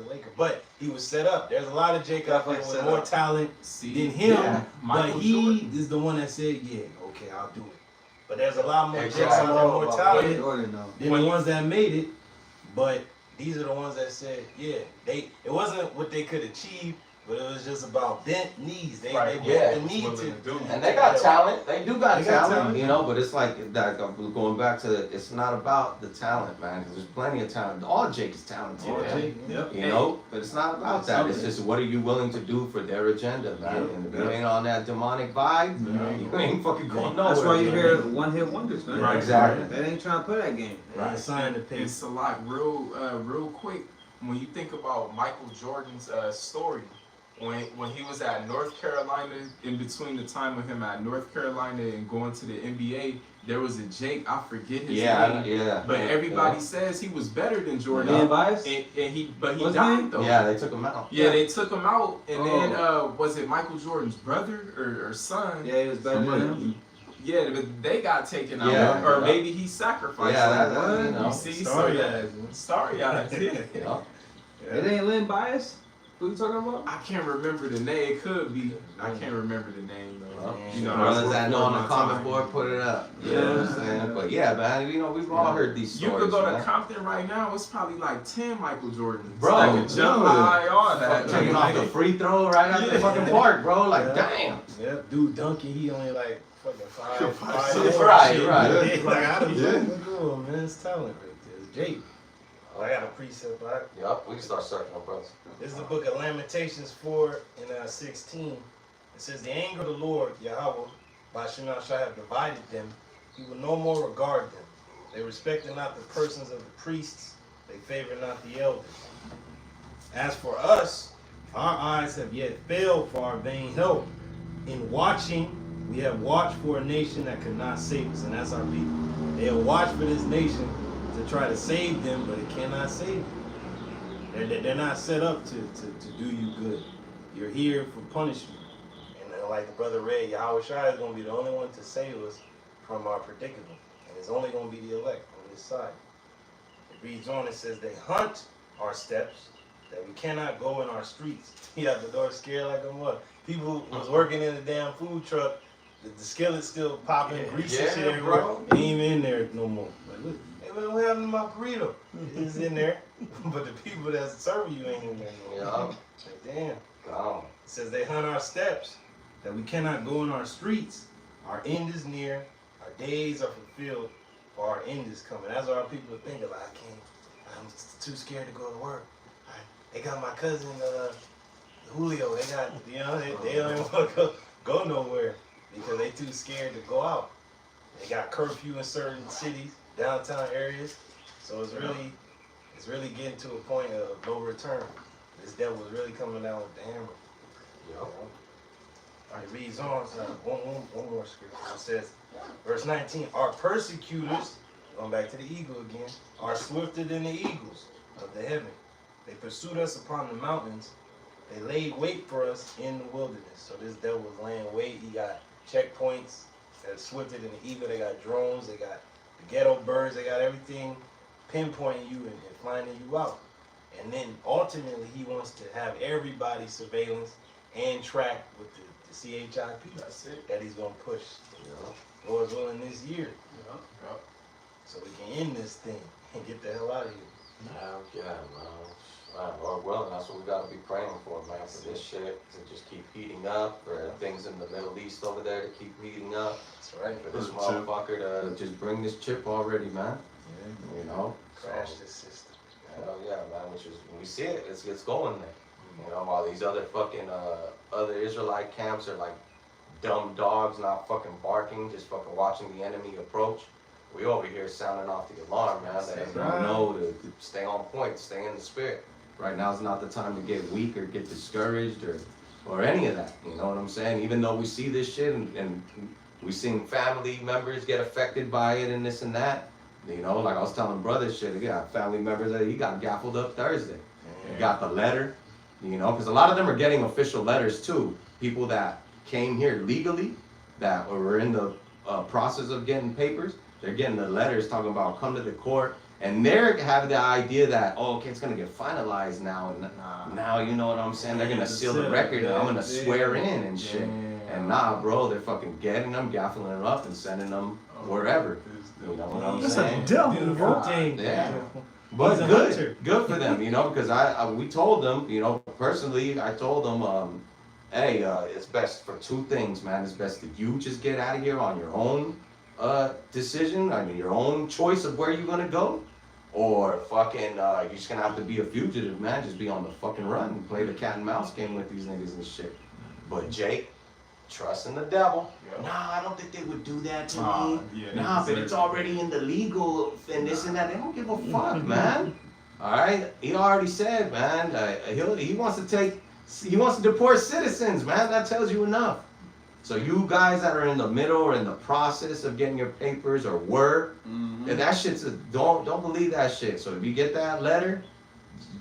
a Laker, but he was set up. There's a lot of Jake out there with more talent than him, but he is the one that said, "Yeah, okay, I'll do it." But there's a lot more Jakes out there more talented than the ones that made it. But these are the ones that said, "Yeah, it wasn't what they could achieve, but it was just about bent knees. They bent the knee to do." And they got talent. They do got They got talent, talent. you know. But it's like that. Going back to it's not about the talent, man. Because there's plenty of talent. All Jake is talented, man. You know. But it's not about that. It's just what are you willing to do for their agenda, man. And if you ain't on that demonic vibe, you ain't fucking going nowhere. That's why you man. hear one-hit wonders, man. Right, exactly. They ain't trying to play that game. Right, sign the pay. It's a lot real quick. When you think about Michael Jordan's story, when he was at North Carolina, in between the time of him at North Carolina and going to the NBA, there was a Jake, I forget his name. Yeah. But everybody says he was better than Jordan. Being biased? And he Was died he? though. Yeah, they took him out. Yeah, they took him out, and Oh. then was it Michael Jordan's brother or son? Yeah, he was better than him. Yeah, but they got taken out, Yeah. or maybe he sacrificed. Yeah, them. that, you know. You see, Starry so eyes. starry eyes. Yeah. It ain't Lynn Bias? Who you talking about? I can't remember the name. It could be. I can't remember the name though. Well, You know, brothers that's that know on the my comment time. board, put it up. You know what I'm saying? But yeah, man, you know, we've all heard these You stories. could go to man. Compton right now. It's probably like 10 Michael Jordans. Bro, That could jump dude. high, all that. Taking off the free throw right out the Yeah. fucking park, bro. Like, Yeah. damn. Yeah, dude, Duncan, he only like fucking five. Right, shit. right. Like, I don't Yeah. know, man. It's talent right there. It's Jake. Oh, I got a precept. Yup, we can start circling, brothers. This is the book of Lamentations 4 and 16. It says, the anger of the Lord, Yahweh, by Shema shall have divided them. He will no more regard them. They respected not the persons of the priests. They favored not the elders. As for us, our eyes have yet failed for our vain help. In watching, we have watched for a nation that could not save us, and that's our people. They have watched for this nation to try to save them, but it cannot save them. They're not set up to do you good. You're here for punishment. And like the brother read, Yahweh Shai is going to be the only one to save us from our predicament. And it's only going to be the elect on this side. It reads on, it says, they hunt our steps, that we cannot go in our streets. He had the door scared like a mud. People was working in the damn food truck, the skillet's still popping, grease and shit Yeah, everywhere. bro. Ain't even in there no more. Like, look, hey man, what happened to my burrito? It's in there, but the people that's serving you ain't in there no more. Yeah. Like, damn. Oh. It says they hunt our steps, that we cannot go in our streets. Our end is near, our days are fulfilled, for our end is coming. That's what our people think about. I'm too scared to go to work. They got my cousin Julio. They got, you know, they don't even want to go nowhere because they too scared to go out. They got curfew in certain cities, downtown areas. So it's really getting to a point of no return. This devil is really coming down with the hammer. Yup. All right, reads on. One more scripture. It says, verse 19, our persecutors, going back to the eagle again, are swifter than the eagles of the heaven. They pursued us upon the mountains. They laid wait for us in the wilderness. So this devil was laying wait. He got checkpoints that's swifter than the eagle. They got drones. They got the ghetto birds. They got everything pinpointing you and finding you out. And then ultimately he wants to have everybody surveillance and track with the CHIP. That's it. That he's going to push. Yeah. Lord's willing this year. Yup. So we can end this thing and get the hell out of here. Yeah, man. Lord willing, that's what we gotta be praying for, man. For this shit to just keep heating up, for things in the Middle East over there to keep heating up, That's right. for this motherfucker to just bring this chip already, man. You know? Crash So, this system. hell yeah, man. Which is, we see it, it's going there. You know, while these other fucking other Israelite camps are like dumb dogs, not fucking barking, just fucking watching the enemy approach. We over here sounding off the alarm, man. Letting them know to stay on point, stay in the spirit. Right now is not the time to get weak or get discouraged or any of that. You know what I'm saying? Even though we see this shit and we seen family members get affected by it and this and that. You know, like I was telling brother shit, he got family members that he got gaffled up Thursday. He got the letter, you know, because a lot of them are getting official letters too. People that came here legally, that were in the process of getting papers, they're getting the letters talking about come to the court. And they're having the idea that, oh, okay, it's going to get finalized now. And now, you know what I'm saying? They're going to seal the record and I'm going to swear in and shit. And nah, bro, they're fucking getting them, gaffling them up and sending them wherever. You know what I'm That's saying? a devil, bro. Yeah. But good for them, you know, because we told them, you know, personally, I told them, hey, it's best for two things, man. It's best that you just get out of here on your own decision, I mean, your own choice of where you're gonna go, or fucking, you're just gonna have to be a fugitive, man. Just be on the fucking run and play the cat and mouse game with these niggas and shit. But Jake, trust in the devil. Nah, I don't think they would do that to me. Nah, but it's already in the legal and this and that. They don't give a fuck, man. All right, he already said, man, he wants to take He wants to deport citizens, man. That tells you enough. So you guys that are in the middle or in the process of getting your papers or were, and that shit's don't believe that shit. So if you get that letter,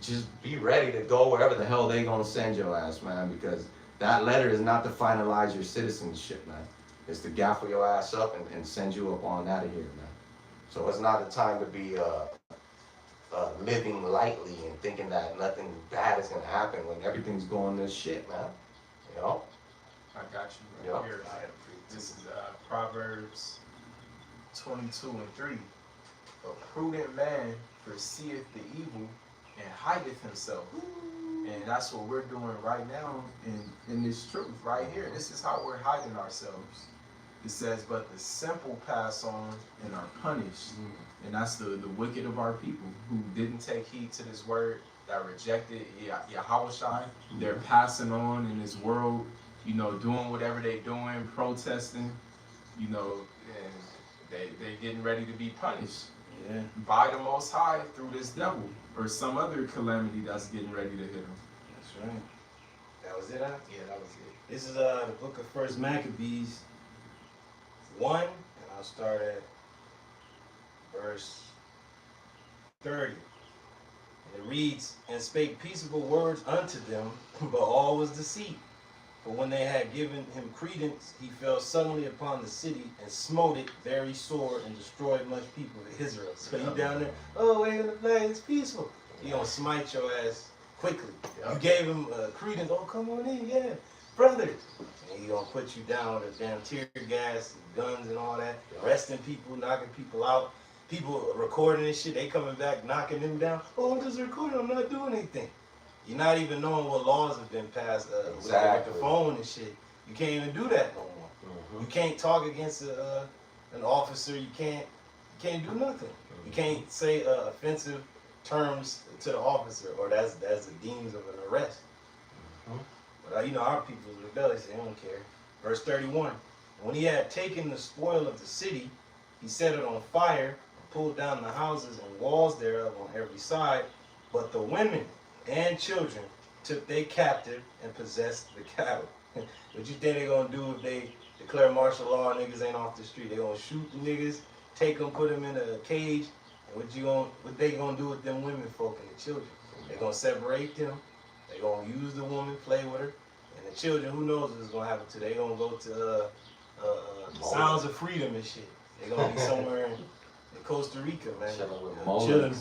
just be ready to go wherever the hell they gonna send your ass, man, because that letter is not to finalize your citizenship, man. It's to gaffle your ass up and send you up on out of here, man. So it's not a time to be living lightly and thinking that nothing bad is gonna happen when everything's going to shit, man. You know? I got you right here. This is Proverbs 22:3. A prudent man foreseeth the evil and hideth himself. And that's what we're doing right now in this truth right here. This is how we're hiding ourselves. It says, but the simple pass on and are punished. And that's the wicked of our people who didn't take heed to this word, that rejected Yahushua. They're passing on in this world, you know, doing whatever they're doing, protesting, you know, and they getting ready to be punished by the Most High through this devil or some other calamity that's getting ready to hit them. That's right. That was it, huh? Yeah, that was it. This is the book of First Maccabees 1, and I'll start at verse 30. And it reads, and spake peaceable words unto them, but all was deceit. For when they had given him credence, he fell suddenly upon the city and smote it very sore and destroyed much people of Israel. So you down there, oh, wait in the flag, it's peaceful. He gonna smite your ass quickly. You gave him credence, oh, come on in, yeah, brothers. And he gonna put you down with damn tear gas, and guns and all that, arresting people, knocking people out. People recording this shit, they coming back, knocking them down. Oh, I'm just recording, I'm not doing anything. You're not even knowing what laws have been passed with the phone and shit. You can't even do that no more. You can't talk against an officer. You can't do nothing. You can't say offensive terms to the officer, or that's the deems of an arrest. But you know, our people is rebellious, they don't care. Verse 31, when he had taken the spoil of the city, he set it on fire, and pulled down the houses and walls thereof on every side, but the women and children took they captive and possessed the cattle. What you think they gonna do if they declare martial law and niggas ain't off the street? They gonna shoot the niggas, take them, put them in a cage, and what they gonna do with them women folk and the children? They gonna separate them, they gonna use the woman, play with her, and the children, who knows what's gonna happen to? They gonna go to Sounds of Freedom and shit. They gonna be somewhere in Costa Rica, man. Chilling with Chilling.